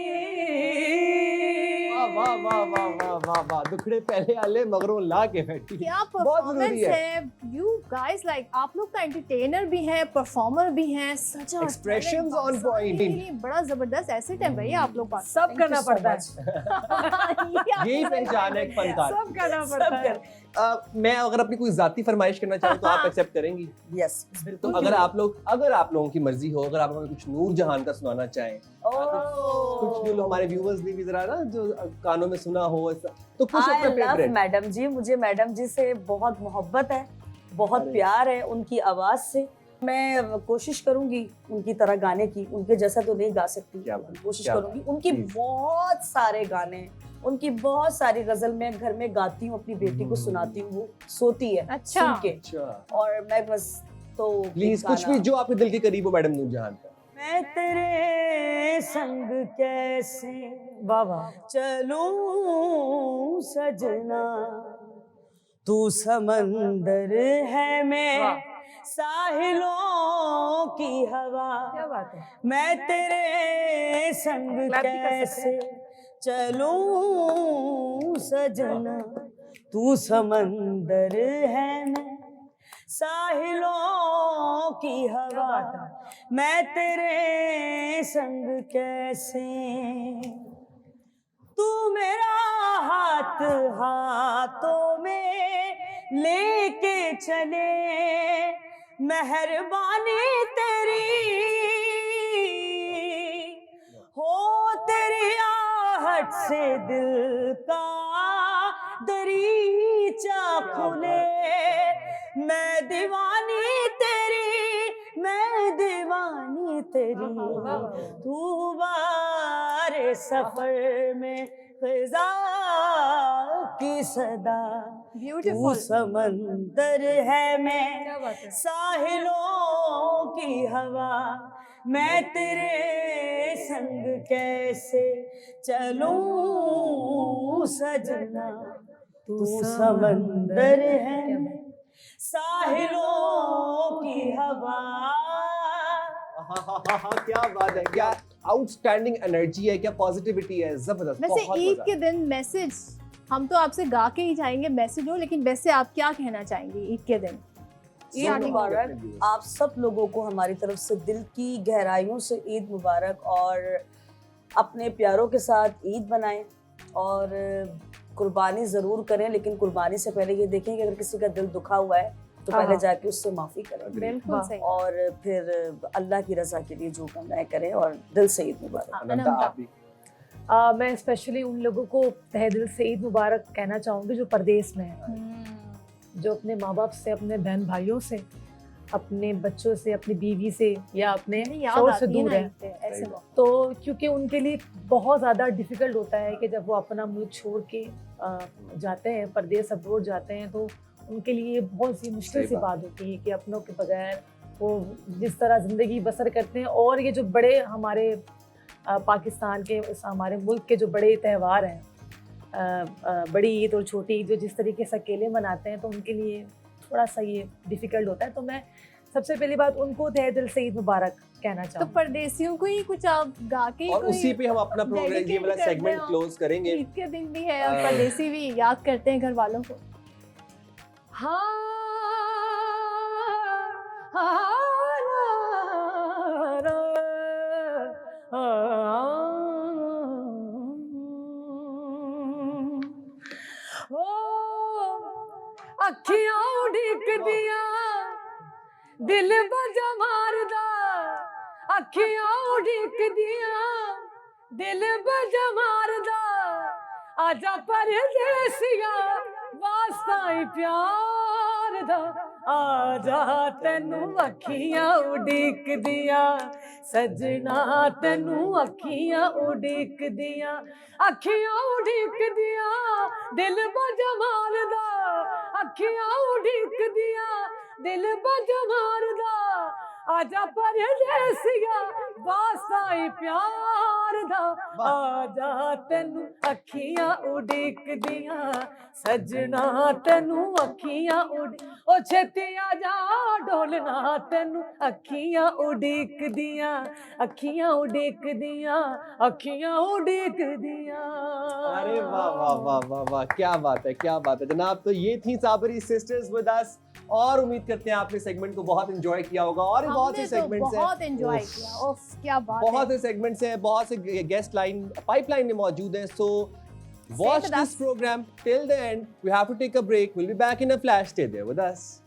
वाह वाह वाह वाह वाह वाह वाह, दुखड़े पहले आले मगरों ला के बैठी। क्या बहुत जरूरी परफॉर्मेंस है। यू गाइस लाइक आप लोग का एंटरटेनर भी है, परफॉर्मर भी हैं, सच Expressions on point. बड़ा जबरदस्त एसेट है भाई आप लोग पास। सब करना पड़ता है, यही पहचान है एक फनकार सब करना सब पड़ता है। कर- मैं अगर अपनी कोई जाती फरमाइश करना चाहूँ तो आप एक्सेप्ट करेंगी? Yes, तो बिल्कुल। अगर आप लोगों की मर्जी हो, अगर आप हमें कुछ नूर जहान का सुनाना चाहें, कुछ जो हमारे व्यूअर्स ने भी जरा ना जो कानों में सुना हो ऐसा, तो कुछ I अपना love फेवरेट। मैडम जी, मुझे मैडम जी से बहुत मोहब्बत है, बहुत अरे। प्यार है उनकी आवाज से। मैं कोशिश करूंगी उनकी तरह गाने की, उनके जैसा तो नहीं गा सकती, क्या बात, कोशिश क्या करूंगी। उनकी Please. बहुत सारे गाने, उनकी बहुत सारी गजल मैं घर में गाती हूँ, अपनी बेटी को सुनाती हूँ, वो सोती है अच्छा। सुन के, अच्छा और मैं बस तो प्लीज एक कुछ भी गाना- जो आपके दिल के करीब हो मैडम नूरजहान का। मैं तेरे संग कैसे बाबा चलूं सजना, तू समंदर है मैं साहिलों की हवा, क्या बात है। मैं तेरे संग Clap भी कर सकते कैसे चलूं सजना, तू समंदर है मैं साहिलों की हवा, मैं तेरे संग कैसे, तू मेरा हाथ हाथों में लेके चले, मेहरबानी तेरी हो, तेरी आहट से दिल का दरीचा खुले, मैं दीवानी तेरी, मैं दीवानी तेरी, तू बारे सफर में ख़िज़ा की सदा, तू ब्यूटीफुल। समंदर है मैं क्या बात है। साहिलों की हवा, मैं तेरे संग कैसे चलूं सजना, तू समंदर है मैं साहिलों की हवा। क्या बात है, क्या आउटस्टैंडिंग एनर्जी है, क्या पॉजिटिविटी है, जबरदस्त। वैसे बहुत ईद मजा। के दिन मैसेज हम तो आपसे गा के ही जाएंगे मैसेज हो, लेकिन वैसे आप क्या कहना चाहेंगे ईद के दिन? ईद आने मुबारक आप सब लोगों को हमारी तरफ से, दिल की गहराइयों से ईद मुबारक, और अपने प्यारों के साथ ईद बनाएं, और कुर्बानी ज़रूर करें, लेकिन कुर्बानी से पहले ये देखें कि अगर किसी का दिल दुखा हुआ है तो हाँ, पहले हाँ। जाके उससे माफ़ी करें, बिल्कुल सही। और फिर अल्लाह की रज़ा के लिए जो करना है करें, और दिल से ईद मुबारक। अनंता, आप भी। मैं स्पेशली उन लोगों को तहे दिल से ईद मुबारक कहना चाहूँगी जो परदेश में हैं, जो अपने माँ बाप से, अपने बहन भाइयों से, अपने बच्चों से, अपनी बीवी से या अपने याद शौहर से आती है दूर ना है। ईद पे, ऐसे सही वक्त। तो क्योंकि उनके लिए बहुत ज़्यादा डिफ़िकल्ट होता है कि जब वो अपना मुल्क छोड़ के जाते हैं, परदेश अब्रोड जाते हैं, तो उनके लिए बहुत सी मुश्किल सही सी बात। बात होती है कि अपनों के बगैर वो जिस तरह ज़िंदगी बसर करते हैं। और ये जो बड़े हमारे पाकिस्तान के, हमारे मुल्क के जो बड़े त्यौहार हैं, बड़ी ईद और छोटी ईद, जो जिस तरीके से अकेले मनाते हैं, तो उनके लिए थोड़ा सा ये डिफ़िकल्ट होता है। तो मैं सबसे पहली बात उनको तहे दिल से ईद मुबारक कहना तो चाहूँगी। परदेसियों को ही कुछ आप गा के ही और कोई उसी पे हम अपना प्रोग्राम, ये dedicate वाला कर दें सेगमेंट आप। क्लोज करेंगे। ईद के दिन भी है और परदेसी भी याद करते हैं घर वालों को। अखियां उड़ीक दिया दिल बजा मारदा, अखियां उड़ीक दिया दिल बजा मारदा, आजा परदेसिया वास्ता ही प्यार दा, आजा तेनू अखियां उड़ीक दिया सजना, तेनू अखियां उड़ीक दिया, अखियां उड़ीक दिया दिल बजा मारदा, अखियां उड़ीक दिया दिल बजा मारदा, आजा परदेसिया वास्ता ही प्यार दा, आजा तेनू अखियां उड़ीक दिया सजना, तेनू अखियां उड़ी, ओ छेती आजा डोलना, तेनू अखियां उड़ीक दिया, अखियां उड़ीक दिया, अखियां उड़ीक दिया। अरे वाह वाह वाह वाह वाह, क्या बात है, क्या बात है जनाब। तो ये थी साबरी सिस्टर्स विद अस, और उम्मीद करते हैं आपने सेगमेंट को बहुत एंजॉय किया होगा। और भी बहुत से हमने तो सेगमेंट्स हैं, बहुत एंजॉय उफ, किया। उफ क्या बात बहुत है। से सेगमेंट्स हैं, बहुत से गेस्ट लाइन पाइपलाइन में मौजूद हैं। So watch with this us. Programme till the end. We have to take a break, will be back in a flash, stay there with us.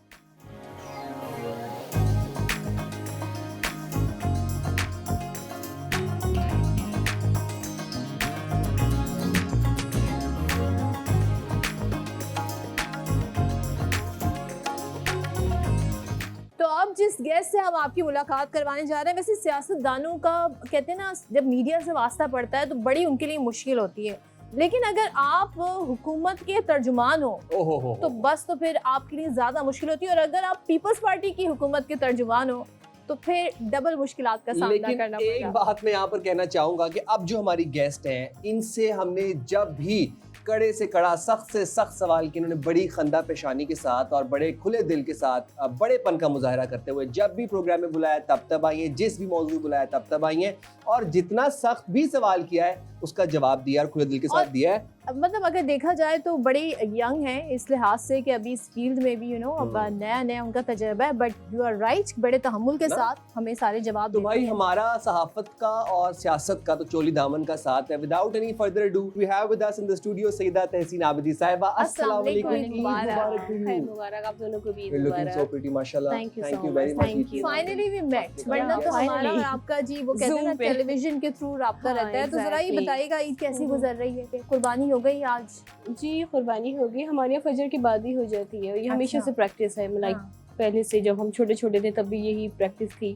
तो अब जिस गेस्ट से हम आपकी मुलाकात करवाने जा रहे हैं, वैसे सियासतदानों का कहते हैं ना, जब मीडिया से वास्ता पड़ता है तो बड़ी उनके लिए मुश्किल होती है, लेकिन अगर आप हुकूमत के तर्जुमान हो तो बस तो फिर आपके लिए ज़्यादा मुश्किल होती है, और अगर आप पीपल्स पार्टी की हुकूमत के तर्जुमान हो तो फिर डबल मुश्किलात का सामना लेकिन करना एक पड़ेगा। बात मैं यहाँ पर कहना चाहूंगा कि अब जो हमारी गेस्ट हैं, इनसे हमने जब भी कड़े से कड़ा, सख्त से सख्त सवाल किए, इन्होंने बड़ी खंदा पेशानी के साथ और बड़े खुले दिल के साथ बड़ेपन का मुजाहरा करते हुए जब भी प्रोग्राम में बुलाया तब आई हैं, जिस भी मौजूद में बुलाया तब आई हैं, और जितना सख्त भी सवाल किया है उसका जवाब दिया और खुले दिल के साथ दिया है। मतलब अगर देखा जाए तो बड़े यंग हैं इस लिहाज से कि अभी इस फील्ड में भी अब नया नया उनका तजर्बा है, बट यू आर राइट, बड़े तहम्मुल के साथ हमें सारे जवाब तो देते भाई हैं। हमारा सहाफत का और सियासत का तो चोली दामन का साथ है। Without any further ado we have with us in the studio Saeeda Tehseen Abidi साहिबा। अस्सलाम वालेकुम, ईद मुबारक टू यू। मुबारक आप दोनों को भी, You're looking so pretty, माशाल्लाह। Thank you Thank so you very much. much. Thank you. Finally we met. वरना तो Finally. हमारा और आपका जी वो कहते हैं ना Zoom पे। टेलीविजन के थ्रू राब्ता हाँ, रहता है। तो जरा ये exactly. बताइएगा ईद कैसी गुजर रही है? कुर्बानी हो गई आज? जी कुर्बानी होगी, हमारे यहाँ फजर के बाद ही हो जाती है, ये हमेशा अच्छा। से प्रैक्टिस है। लाइक पहले से जब हम छोटे छोटे थे तब भी यही प्रैक्टिस थी,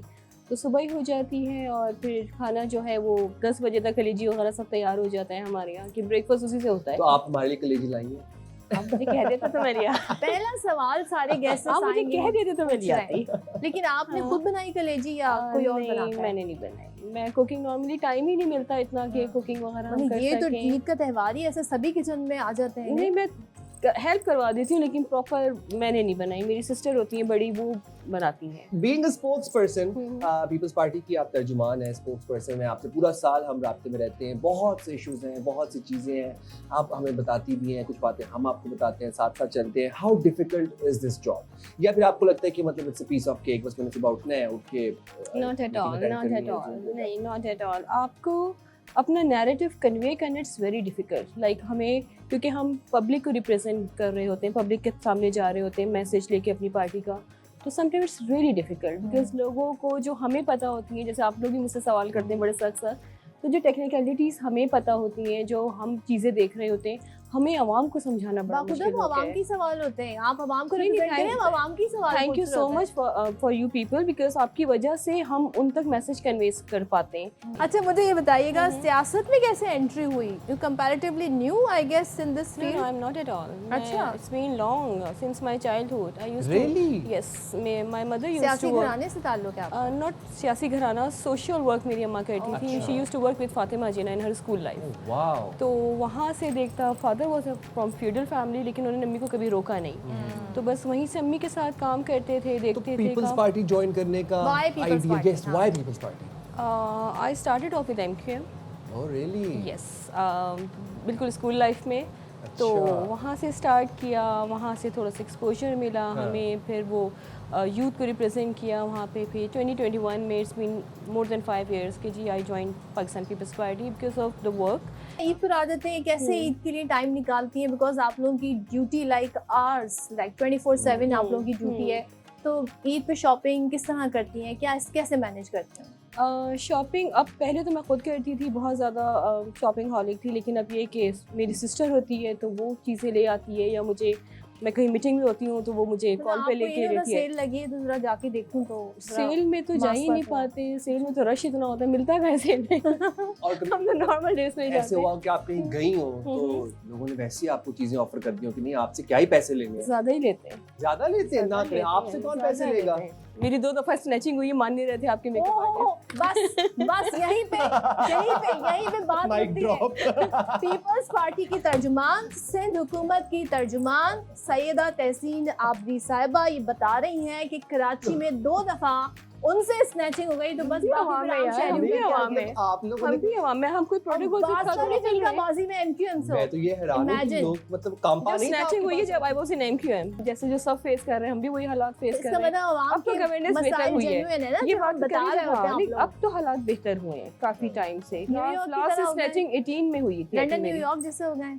तो सुबह ही हो जाती है और फिर खाना जो है वो 10 बजे तक कलेजी वगैरह सब तैयार हो जाता है हमारे यहाँ, कि ब्रेकफास्ट उसी से होता है। तो आप हमारे लिए कलेजी लाएंगे? आप मुझे कह देते तो मैं लिया, पहला सवाल सारे गेस्ट आप मुझे कह देते तो मैं लिया। लेकिन आपने हाँ। खुद बनाई कलेजी या कोई और नहीं, बनाता है? मैंने नहीं बनाई। मैं कुकिंग नॉर्मली टाइम ही नहीं मिलता इतना कि कुकिंग वगैरह हम मतलब कर ये तो सकें। ईद का त्यौहार ही ऐसे सभी किचन में आ जाते हैं। नहीं, मैं हेल्प करवा देती हूँ लेकिन प्रॉपर मैंने नहीं बनाई, मेरी सिस्टर होती है बड़ी, वो बनाती हैं। Being a spokesperson, hmm. People's Party की आप तर्जुमान हैं, स्पोक्स पर्सन हैं, आपसे पूरा साल हम राब्ते में रहते हैं, बहुत से इश्यूज हैं, बहुत सी चीज़ें हैं, आप हमें बताती भी हैं, कुछ बातें हम आपको बताते हैं, साथ साथ चलते हैं। How difficult is this job? या फिर आपको लगता है कि मतलब it's a piece of cake, बस मैंने सुबह उठना है, उठ के not at all, meeting attend not करनी एट है, ऑल, जो- नहीं, नॉट एट ऑल। आपको अपना नैरेटिव कन्वे करना इट्स वेरी डिफिकल्ट। लाइक हमें, क्योंकि हम पब्लिक को रिप्रेजेंट कर रहे होते हैं, पब्लिक के सामने जा रहे होते हैं मैसेज लेके अपनी पार्टी का, तो sometime it's really difficult because लोगों को जो हमें पता होती है, जैसे आप लोग भी मुझसे सवाल करते हैं बड़े सख्त, तो जो टेक्निकलिटीज़ हमें पता होती हैं, जो हम चीज़ें देख रहे होते हैं, हमें आवाम को समझाना बड़ा बाखुदा मुश्किल वो होता आवाम है। की सवाल होते हैं, आप आवाम को नहीं, नहीं, रिप्रेजेंट करें, हम आवाम की सवाल थैंक यू पूछ सो रहे much for you people, because आपकी वजह से हम उन तक मैसेज कन्वे कर पाते हैं। होते हैं। अच्छा मुझे ये बताइएगा सियासत में कैसे एंट्री हुई? You comparatively new I guess in this No, field. no, I'm not at all. अच्छा। It's been long since my childhood. I used Really? to. Yes, my mother used सियासी to work. घराने से ताल्लुक है आपका? Not सियासी घराना, social work मेरी अम्मा करती थी। She used to work with Fatima Jinnah in her school life. Wow. तो वहाँ से देखता, father was from feudal family, लेकिन उन्होंने अम्मी को कभी रोका नहीं, तो बस वहीं से अम्मी के साथ काम करते थे, तो देखते थे पीपल्स काम। पार्टी ज्वाइन करने का Why People's idea? Party? Yes, why People's Party? I started off with MQM. Oh really? Yes, बिल्कुल स्कूल लाइफ में। तो अच्छा। वहाँ से स्टार्ट किया, वहाँ से थोड़ा सा एक्सपोजर मिला हाँ। हमें, फिर वो यूथ को रिप्रेजेंट किया वहाँ पे। फिर 2021 में it's been more than 5 years के जी I join Pakistan Peoples Party because of the work. Eid पर आ जाते हैं, कैसे ईद के लिए टाइम निकालती हैं? बिकॉज आप लोगों की ड्यूटी लाइक आवर्स, लाइक 24/7 आप लोगों की ड्यूटी है, तो ईद पे शॉपिंग किस तरह करती हैं? क्या कैसे मैनेज करती हैं? शॉपिंग अब, पहले तो मैं खुद करती थी, बहुत ज़्यादा शॉपिंग हॉलिक थी, लेकिन अब ये कि मेरी सिस्टर होती है तो वो चीज़ें ले आती है, या मुझे, मैं कहीं मीटिंग में होती हूँ तो वो मुझे कॉल पे लेके रहती है। सेल लगी है तो जरा जाके देखूं तो सेल में तो जा ही नहीं पाते, सेल में तो रश इतना होता है, मिलता है सेल में। और कभी हम तो नॉर्मल डेज में ऐसे जाते हैं। हुआ कि आप कहीं गई हो तो लोगों ने वैसे ही आपको चीजें ऑफर कर दी हो कि नहीं आपसे क्या ही पैसे लेंगे? ज़्यादा ही लेते हैं, ज्यादा लेते हैं ना, ज़्यादा करें लेते आपसे हैं, कौन ज़्यादा पैसे लेगा? लेते हैं। मेरी 2 दफ़ा स्नैचिंग हुई, मान नहीं रहे थे आपके मेकअप आर्टिस्ट। बस यहीं पे बात माइक होती है। ड्रॉप। पीपल्स पार्टी की तर्जुमान, सिंध हुकूमत की तर्जुमान सैयदा तहसीन आबदी साहिबा ये बता रही हैं कि कराची में 2 दफा उनसे स्नैचिंग हो गई, तो बस हम भी आवाम में यार, हम भी आप लोगों हम ने, भी आवाम में, हम कोई प्रोडक्ट बोल बाजी में एमक्यूएम से मैं तो ये हैरान हूं कि Imagine. लोग मतलब कंपा नहीं था स्नैचिंग हुई है आपके जब आई वाज इन एमक्यूएम, जैसे जो सब फेस कर रहे हैं हम भी वही हालात फेस कर इसका रहे हैं। मतलब आवाम अब तो के गवर्नेंस बेहतर मसाइल हुई है, genuine है ना, ये जो बात हम बता रहे होते हैं आप लोग। अब तो हालात बेहतर हुए हैं काफी टाइम से। न्यूयॉर्क की लास्ट तरह हो गए। स्नैचिंग 18 में हुई थी लंदन न्यूयॉर्क जैसे हो गए।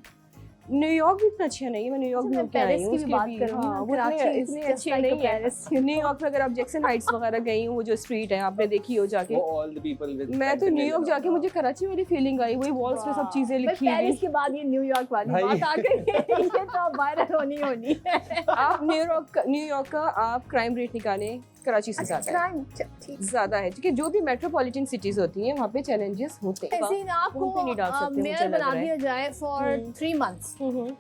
न्यूयॉर्क भी इतना अच्छा नहीं है, मैं न्यूयॉर्क भी मैं होके आई पेरिस हूँ, की भी उसके बात भी, करूंगी हाँ, ना, वो कराची is इतने just अच्छे like a नहीं है। Paris. न्यूयॉर्क में अगर आप जैक्सन हाइट्स वगैरह गई हो, वो जो स्ट्रीट है आपने देखी हो जाके, वो ऑल द पीपल विद मैं तो न्यूयॉर्क जाके मुझे कराची वाली फीलिंग आई, वही वॉल्स पे सब चीजें भाई लिखी हुई। पेरिस के बाद ये न्यूयॉर्क वाली भाई। बात आ गई है, ये तो वायरल होनी है। आप न्यूयॉर्क का आप क्राइम रेट निकालें, कराची से ज्यादा है, ज्यादा है, क्योंकि जो भी मेट्रोपॉलिटन सिटीज होती हैं वहाँ पे चैलेंजेस होते हैं। ऐसे ही ना उन पे नहीं डाल आपको सकते, मुझे मेयर लग बना रहा है। दिया जाए फॉर 3 मंथ्स, हम्म।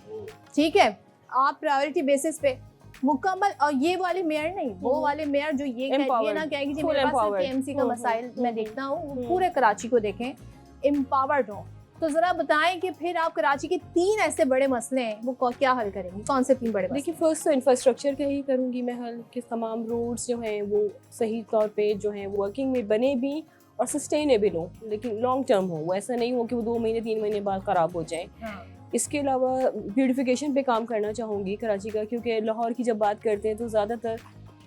ठीक है, आप प्रायोरिटी बेसिस पे मुकम्मल, और ये वाले मेयर नहीं, वो वाले मेयर जो ये ना Empowered, कहेगी जी full मेरे पास empowered। केएमसी का मसाइल मैं हम्म, देखता हूँ, वो हम्म। पूरे कराची को देखें, एम्पावर्ड हो। तो जरा बताएं कि फिर आप कराची के 3 ऐसे बड़े मसले हैं वो क्या हल करेंगी, कौन से 3 बड़े मसले? देखिए, फर्स्ट तो इंफ्रास्ट्रक्चर का ही करूँगी मैं हल, कि तमाम रोड्स जो हैं वो सही तौर पे जो हैं वर्किंग में बने भी और सस्टेनेबल हो, लेकिन लॉन्ग टर्म हो, वो ऐसा नहीं हो कि वो 2 महीने 3 महीने बाद ख़राब हो जाए। हाँ। इसके अलावा ब्यूटिफिकेशन पे काम करना चाहूँगी कराची का, क्योंकि लाहौर की जब बात करते हैं तो ज़्यादातर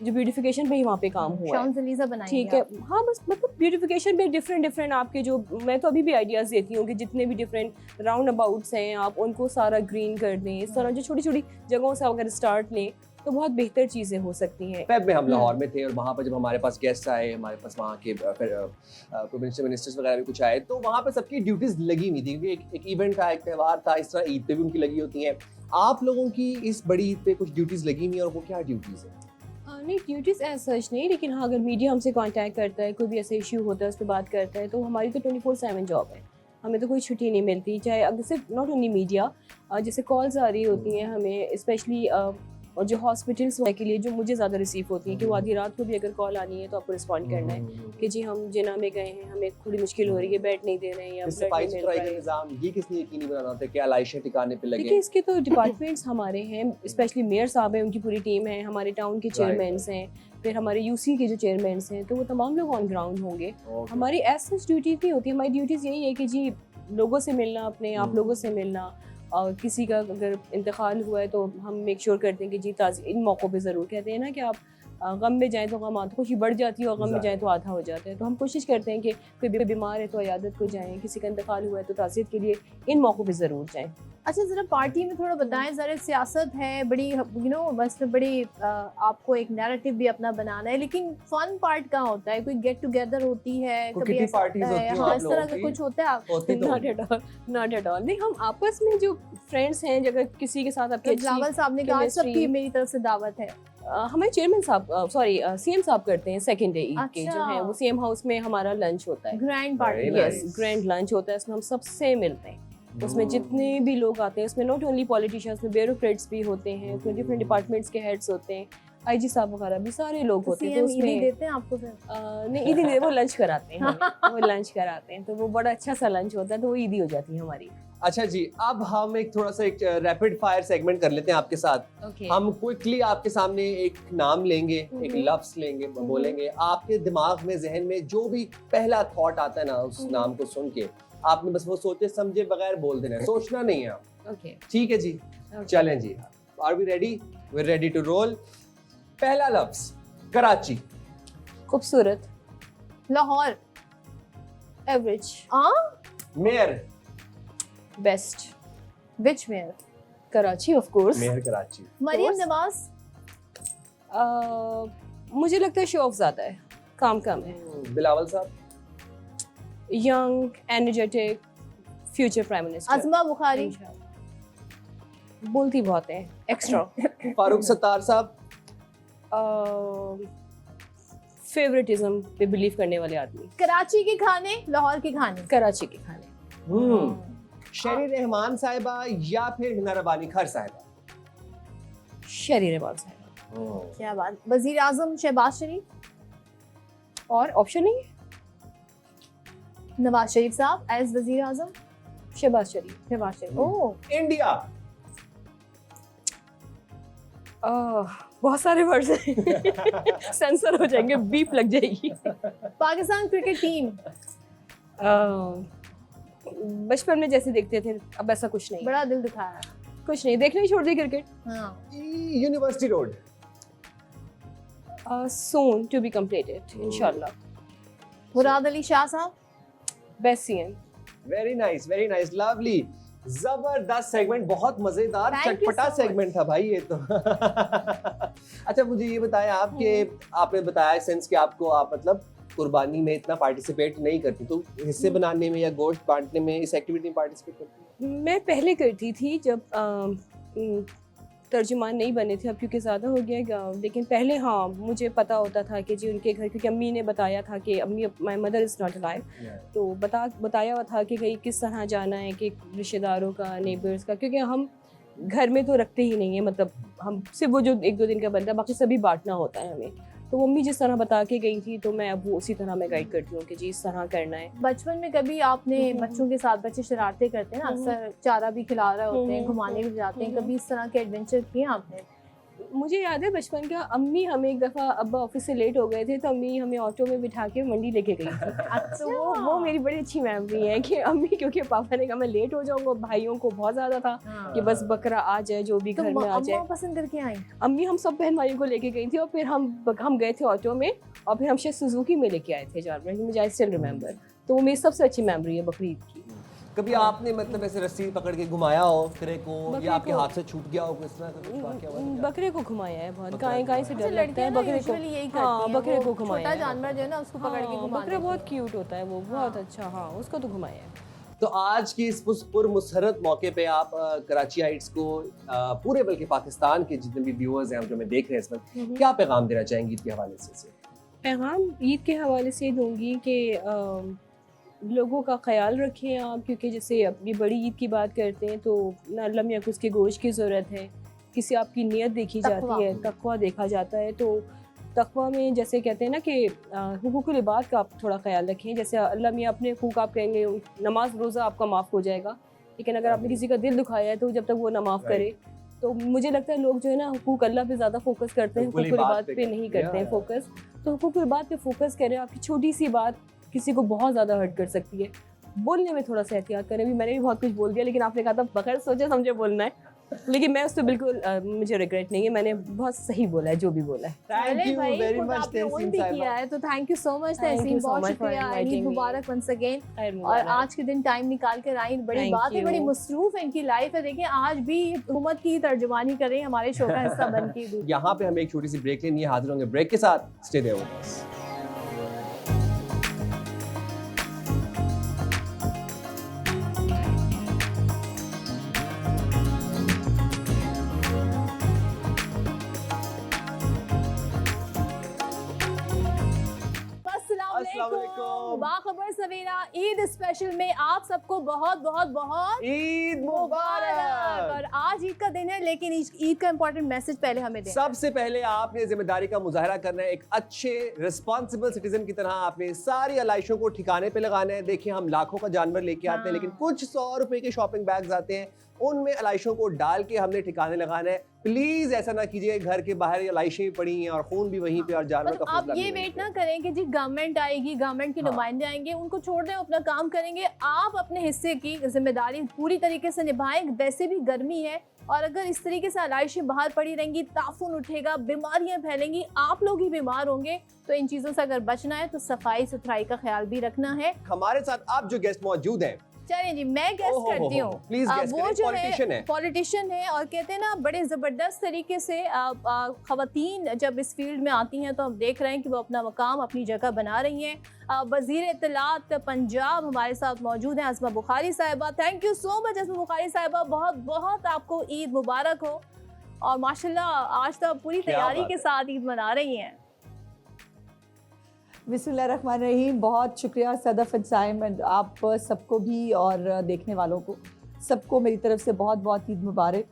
जो ब्यूटिफिकेशन पे ही वहाँ पे काम हुआ है। शांस-एलिज़ा बनाएंगे ठीक है, आप? हाँ, बस मतलब ब्यूटिफिकेशन पे डिफरेंट आपके जो, मैं तो अभी भी आइडियाज़ देती हूँ कि जितने भी डिफरेंट राउंड अबाउट्स हैं आप उनको सारा ग्रीन कर दें। इस तरह जो छोटी छोटी जगहों से अगर स्टार्ट लें तो बहुत बेहतर चीज़ें हो सकती हैं। फेब में हम लाहौर में थे और वहाँ पर जब हमारे पास गेस्ट आए, हमारे पास वहाँ के प्रोविंशियल मिनिस्टर्स वगैरह भी कुछ आए, तो वहाँ पर सबकी ड्यूटीज लगी हुई थी, क्योंकि एक इवेंट था, एक त्यौहार था, इस तरह ईद पे भी उनकी लगी होती हैं। आप लोगों की इस बड़ी ईद पे कुछ ड्यूटीज लगी हुई हैं, और वो क्या ड्यूटीज है? नहीं, ड्यूटीज़ एज सच नहीं, लेकिन हाँ अगर मीडिया हमसे कांटेक्ट करता है, कोई भी ऐसा इशू होता है उस पर बात करता है, तो हमारी तो 24/7 जॉब है, हमें तो कोई छुट्टी नहीं मिलती। चाहे अगर सिर्फ नॉट ओनली मीडिया, जैसे कॉल्स आ रही होती हैं हमें स्पेशली, और जो हॉस्पिटल्स के लिए जो मुझे ज़्यादा रिसीव होती हैं कि वो आधी रात को भी अगर कॉल आनी है तो आपको रिस्पॉन्ड करना है कि जी हम जिना में गए हैं, हमें थोड़ी मुश्किल हो रही है, बेड नहीं दे रहे हैं या ब्लड सफाई नहीं मिल सुथराई रहा का है। निज़ाम ये किसने यकीनी बनाना होता है कि आलाइशें टिकाने पे लगे? देखिए, इसके तो डिपार्टमेंट्स हमारे हैं, स्पेशली मेयर साहब हैं, उनकी पूरी टीम है, हमारे टाउन के चेयरमैन हैं, फिर हमारे यूसी के जो चेयरमैन हैं, तो वो तमाम लोग ऑन ग्राउंड होंगे। हमारी एज सच ड्यूटीज नहीं होती, हमारी ड्यूटीज़ यही है कि जी लोगों से मिलना, अपने आप लोगों से मिलना, और किसी का अगर इंतकाल हुआ है तो हम मेक श्योर करते हैं कि जी इन मौक़ों पे ज़रूर कहते हैं ना कि आप गम में जाएं तो गम आधा, खुशी बढ़ जाती है और गम में जाएं तो आधा हो जाता है, तो हम कोशिश करते हैं कि कोई बीमार है तो अयादत को जाएं, किसी का इंतकाल हुआ है तो ताज़ियत के लिए इन मौक़ों पे ज़रूर जाएं। अच्छा, जरा पार्टी में थोड़ा बताएं, जरा सियासत है बड़ी, बस बड़ी, आपको एक नैरेटिव भी अपना बनाना है, लेकिन फन पार्ट कहाँ होता है? कोई गेट टुगेदर होती है, कोई कभी किटी ऐसा पार्टीज होता है? होती हैं हाँ, आप इस लोगों तरह का की? कुछ होता है आप? होती तो नॉट एट ऑल। नहीं, हम आपस में जो फ्रेंड्स हैं, अगर किसी के साथ आपकी बिलावल साहब ने कहा chemistry- सबकी मेरी तरफ से दावत है। हमारे चेयरमैन साहब, सॉरी सीएम साहब करते हैं सेकंड डे ईद के, जो अच्छा। है वो सीएम हाउस में हमारा लंच होता है। Grand party. Very yes, nice. Grand lunch होता है, इसमें हम सबसे मिलते हैं। उसमें जितने भी लोग आते हैं, उसमें नॉट ओनली पॉलिटिशियंस, में ब्यूरोक्रेट्स भी होते हैं, उसमें डिफरेंट डिपार्टमेंट्स के हेड्स होते हैं, आईजी साहब वगैरह भी सारे लोग होते हैं। तो सीएम ईदी उसमें देते हैं आपको फिर? नहीं, ईदी नहीं, वो लंच कराते हैं हमें, वो लंच कराते हैं, तो वो बड़ा अच्छा सा लंच होता है, तो वो ईदी हो जाती है हमारी। अच्छा जी, अब हम एक थोड़ा सा एक रैपिड फायर सेगमेंट कर लेते हैं आपके साथ। ओके। हम क्विकली आपके सामने एक नाम लेंगे, एक लफ्ज लेंगे, बोलेंगे, आपके दिमाग में, जहन में जो भी पहला थॉट आता है ना उस नाम को सुन के, आपने बस वो सोचे समझे बगैर बोल देना है, सोचना नहीं है। ओके। ठीक है जी, चलें जी, are we ready? We are ready to roll. पहला लफ्ज कराची। खूबसूरत। Lahore. Average. Mayor. Best. Which mayor? Karachi of course. Mayor Karachi. Maryam course. Nawaz. मुझे लगता है शो ऑफ ज्यादा है, काम कम है। बिलावल साहब। Young, energetic, future prime minister. Azma Bukhari. बोलती बहुत है, एक्स्ट्रा। फारूक सत्तार साहब। फेवरेटिज्म पे बिलीव करने वाले आदमी। कराची के खाने, लाहौर के खाने। कराची के खाने। शरी रहमान साहिबा या फिर हिना रबानी खर साहिबा? शरी रहमान साहिबा। क्या बात। वजीर आजम शहबाज शरीफ। और ऑप्शन नहीं है? नवाज शरीफ साहब एज वजीर आजम। शहबाज शरीफ। शहबाज शरीफ। ओह, इंडिया। बहुत सारे वर्ड्स हैं, सेंसर हो जाएंगे, बीप लग जाएगी। Pakistan cricket team. बचपन में जैसे देखते थे, अब ऐसा कुछ नहीं, बड़ा दिल दुखाया। कुछ नहीं, देखना ही छोड़ दी क्रिकेट। हाँ। University road. Soon to be completed इंशाल्लाह। मुराद अली शाह साहब। Best CM. Very nice, lovely, जबरदस्त सेगमेंट, बहुत मजेदार Thank you चटपटा so सेगमेंट था भाई ये तो। अच्छा, मुझे ये बताएं, आपने बताया सेंस कि आपको, आप मतलब कुर्बानी में इतना पार्टिसिपेट नहीं करती, तो हिस्से बनाने में या गोश्त बांटने में, इस एक्टिविटी में पार्टिसिपेट करती? मैं पहले करती थी जब तर्जुमान नहीं बने थे अब क्योंकि ज़्यादा हो गया, लेकिन पहले हाँ मुझे पता होता था कि जी उनके घर, क्योंकि अम्मी ने बताया था कि अम्मी my mother is not alive, तो बताया हुआ था कि कहीं किस तरह जाना है, कि रिश्तेदारों का, नेबर्स का, क्योंकि हम घर में तो रखते ही नहीं है, मतलब हम सिर्फ वो जो 1-2 दिन का बनता है, बाकी सभी बांटना होता है हमें। तो मम्मी जिस तरह बता के गई थी तो मैं अब वो उसी तरह मैं गाइड करती हूँ कि जी इस तरह करना है। बचपन में कभी आपने बच्चों के साथ, बच्चे शरारतें करते हैं ना, अक्सर चारा भी खिला रहे होते हैं, घुमाने भी जाते हैं, कभी इस तरह के एडवेंचर किए आपने? मुझे याद है बचपन का, अम्मी हमें एक दफ़ा अब्बा ऑफिस से लेट हो गए थे तो अम्मी हमें ऑटो में बिठा के मंडी लेके गई थी। तो वो मेरी बड़ी अच्छी मेमोरी है कि अम्मी, क्योंकि पापा ने कहा मैं लेट हो जाऊंगा, भाइयों को बहुत ज़्यादा था कि बस बकरा आ जाए, जो भी घर में आ जाए। पसंद करके आई? अम्मी हम सब बहन भाइयों को लेके गई थी और फिर हम गए थे ऑटो में और फिर हम शायद सुजुकी में लेके आए थे जानवर, मुझे आई स्टिल रिमेंबर। तो वो मेरी सबसे अच्छी मेमोरी है बकरीद की। कभी आपने मतलब ऐसे रस्सी पकड़ के घुमाया हो बकरे को, या आपके हाथ से छूट गया हो, किस तरह का कुछ वाकया हुआ है? बकरे को घुमाया है बहुत, गाय से डर लगता है, लड़कियां ना बकरे को usually यही करती हाँ हैं, बकरे वो को घुमाया छोटा है। जानवर जो है ना उसको पकड़ के हाँ, घुमा बकरा बहुत क्यूट होता है वो, बहुत अच्छा, हाँ उसको तो घुमाया है। तो आज की इस पुरमुसरत मौके पे आप कराचीइट्स को, पूरे बल्कि पाकिस्तान के जितने भी व्यूअर्स हैं जो हमें देख रहे हैं इस वक्त, क्या पैगाम देना चाहेंगे ईद के हवाले से? पैगाम ईद के हवाले से दूंगी कि लोगों का ख्याल रखें आप, क्योंकि जैसे अपनी बड़ी ईद की बात करते हैं तो ना अल्लाह मियां को उसके गोश्त की ज़रूरत है, किसी आपकी नीयत देखी जाती है, तकवा देखा जाता है। तो तकवा में जैसे कहते हैं ना कि हुकूकुल इबाद का आप थोड़ा ख्याल रखें। जैसे अल्लाह मियां अपने हुकूक आप कहेंगे, नमाज रोज़ा आपका माफ़ हो जाएगा, लेकिन अगर आपने किसी का दिल दुखाया है तो जब तक वो ना माफ़ करे, तो मुझे लगता है लोग जो है ना हुकूक अल्लाह पे ज़्यादा फोकस करते हैं, हुकूकुल इबाद पे नहीं करते हैं फोकस। तो हुकूकुल इबाद पे फोकस करें। आपकी छोटी सी बात किसी को बहुत ज़्यादा हर्ट कर सकती है, बोलने में थोड़ा सा एहतियात करें। अभी मैंने भी बहुत कुछ बोल दिया, लेकिन आपने कहा था बगैर सोचे समझे बोलना है, लेकिन मैं उस पर बिल्कुल मुझे रिग्रेट नहीं है, मैंने बहुत सही बोला है जो भी बोला है। थैंक यू वेरी मच तहसीन किया है, तो थैंक यू सो मच तहसीन, बहुत शुक्रिया, ईद मुबारक वंस अगेन। और आज के दिन टाइम निकाल कर आई, बड़ी बात है, बड़ी मसरूफ है इनकी लाइफ है। देखिए आज भी हुकूमत की तर्जुमानी कर रही है, हमारे शो का हिस्सा बन के। यहाँ पे हमें एक छोटी सी ब्रेक लेनी है, हाजिर होंगे ब्रेक के साथ, stay there with us. Bakhabar Savera Eid special में आप सबको बहुत बहुत बहुत ईद मुबारक। और आज ईद का दिन है, लेकिन ईद का इंपॉर्टेंट मैसेज पहले हमें देना। सबसे पहले आपने जिम्मेदारी का मुजाहरा करना है, एक अच्छे रिस्पॉन्सिबल सिटीजन की तरह आपने सारी आलाइशों को ठिकाने पे लगाना है। देखिए हम लाखों का जानवर लेके आते हैं, लेकिन कुछ 100 रुपए के शॉपिंग बैग्स आते हैं, उनमें अलाइशों को डाल के हमने ठिकाने लगाना है। प्लीज ऐसा ना कीजिए घर के बाहर अलाइशें भी पड़ी हैं और खून भी वहीं पे और जानवर का आप ये वेट ना करें कि जी गवर्नमेंट आएगी, गवर्नमेंट के नुमाइंदे आएंगे, उनको छोड़ दें, अपना काम करेंगे। आप अपने हिस्से की जिम्मेदारी पूरी तरीके से निभाएं। वैसे भी गर्मी है और अगर इस तरीके से अलाइशें बाहर पड़ी रहेंगी, ताफून उठेगा, बीमारियां फैलेंगी, आप लोग ही बीमार होंगे। तो इन चीजों से अगर बचना है तो सफाई सुथराई का ख्याल भी रखना है। हमारे साथ आप जो गेस्ट मौजूद हैं, चलिए जी मैं गेस करती हूँ। प्लीज गेस वो करें, जो पॉलिटिशियन है पॉलिटिशियन है और कहते हैं ना बड़े ज़बरदस्त तरीके से ख़वातीन जब इस फील्ड में आती हैं तो हम देख रहे हैं कि वो अपना मकाम, अपनी जगह बना रही हैं। वज़ीर इत्तलात पंजाब हमारे साथ मौजूद हैं, अज़मा बुखारी साहिबा। Thank you so much Azma Bukhari साहिबा, बहुत बहुत आपको ईद मुबारक हो। और माशाल्लाह आज तो पूरी तैयारी के साथ ईद मना रही हैं। बिस्मिल्लाहिर्रहमानिर्रहीम। बहुत शुक्रिया सदफ इंसाइम, आप सबको भी और देखने वालों को सबको मेरी तरफ से बहुत बहुत ईद मुबारक।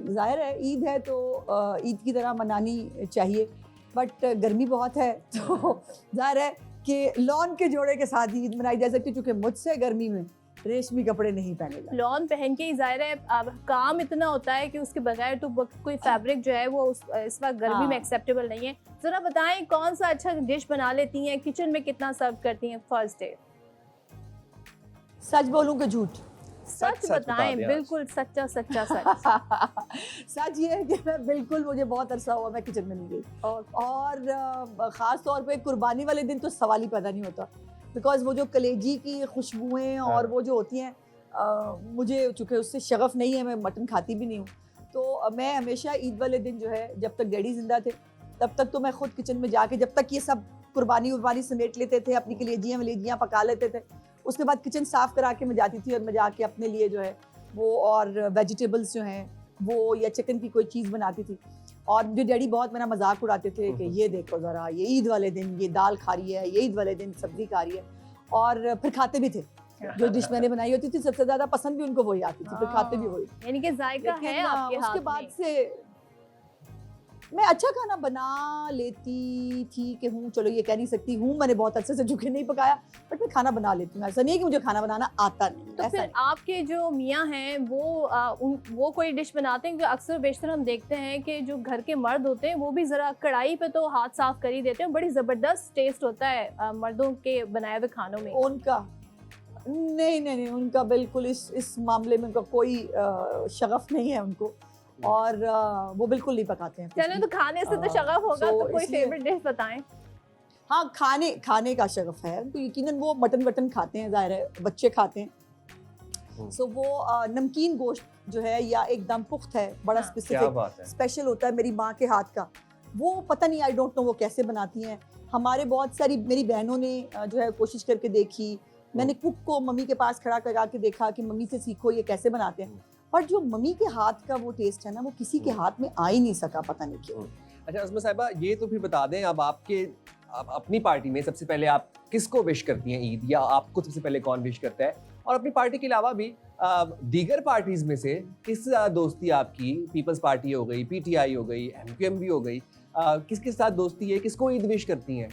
ज़ाहिर है ईद है तो ईद की तरह मनानी चाहिए, बट गर्मी बहुत है तो ज़ाहिर है कि लॉन के जोड़े के साथ ईद मनाई जा सकती है, क्योंकि मुझसे गर्मी में रेशमी कपड़े नहीं पहने जाते। लॉन पहन के ही ज़ाहिर है अब काम इतना होता है कि उसके बगैर तो कोई फैब्रिक जो है वो इस वक्त गर्मी में एक्सेप्टेबल नहीं है। ज़रा बताएं कौन सा अच्छा डिश बना लेती हैं, किचन में कितना सर्व करती हैं फर्स्ट डे? सच बोलूं कि झूठ? सच बताएं, बिल्कुल सच्चा सच्चा सच। सच ये है कि मैं बिल्कुल, मुझे बहुत अरसा हुआ मैं किचन में नहीं गई, और ख़ास तौर पे कुर्बानी वाले दिन तो सवाल ही पैदा नहीं होता, बिकॉज वो जो कलेजी की खुशबुएं और वो जो होती हैं, मुझे चूँकि उससे शगफ नहीं है, मैं मटन खाती भी नहीं हूँ, तो मैं हमेशा ईद वाले दिन जो है, जब तक डैडी जिंदा थे तब तक तो मैं खुद किचन में जाके, जब तक ये सब कुर्बानी समेट लेते थे, अपनी कलेजियाँ पका लेते थे, उसके बाद किचन साफ़ करा के मैं जाती थी और मैं जाके अपने लिए जो है वो और वेजिटेबल्स जो हैं वो या चिकन की कोई चीज़ बनाती थी। और मुझे डैडी बहुत मेरा मजाक उड़ाते थे कि ये देखो ज़रा, ये ईद वाले दिन ये दाल खा रही है, ये ईद वाले दिन सब्जी खा रही है, और फिर खाते भी थे। जो डिश मैंने बनाई होती थी सबसे ज़्यादा पसंद भी उनको वही आती थी, फिर खाते भी वही। यानी कि जायका है लेकिन आपके हाथ उसके बाद में। से मैं अच्छा खाना बना लेती थी कि हूँ, चलो ये कह नहीं सकती हूँ मैंने बहुत अच्छे से झुके नहीं पकाया, बट मैं खाना बना लेती हूँ। ऐसा नहीं है कि मुझे खाना बनाना आता नहीं, तो ऐसा फिर नहीं। आपके जो मियाँ हैं वो कोई डिश बनाते हैं? क्योंकि अक्सर बेशतर हम देखते हैं कि जो घर के मर्द होते हैं वो भी ज़रा कढ़ाई पे तो हाथ साफ कर ही देते हैं, बड़ी ज़बरदस्त टेस्ट होता है मर्दों के बनाए हुए खानों में। उनका नहीं, उनका बिल्कुल इस मामले में उनका कोई शगफ नहीं है उनको, और वो बिल्कुल नहीं पकाते हैं कुछ चलो भी। तो खाने से तो शगफ होगा, so तो कोई इसलिए- फेवरेट डिश बताएं। हाँ, खाने का शगफ है उनको, यकीनन वो मटन वटन खाते हैं, जाहिर है बच्चे खाते हैं। सो वो नमकीन गोश्त जो है या एकदम पुख्त है, बड़ा हाँ। क्या स्पेसिफिक बात है। स्पेशल होता है मेरी माँ के हाथ का, वो पता नहीं, आई डोंट नो वो कैसे बनाती हैं। हमारे बहुत सारी मेरी बहनों ने जो है कोशिश करके देखी, मैंने कुक को मम्मी के पास खड़ा करा के देखा कि मम्मी से सीखो ये कैसे बनाते हैं, पर जो मम्मी के हाथ का वो टेस्ट है ना, वो किसी के हाथ में आ ही नहीं सका, पता नहीं क्यों। अच्छा उस्मा साहिबा, ये तो फिर बता दें, अब अपनी पार्टी में सबसे पहले आप किसको विश करती हैं ईद, या आपको सबसे पहले कौन विश करता है? और अपनी पार्टी के अलावा भी दीगर पार्टीज में से किस दोस्ती आपकी, पीपल्स पार्टी हो गई, पीटीआई हो गई, एमक्यूएम भी हो गई, किसके साथ दोस्ती है, किसको ईद विश करती हैं?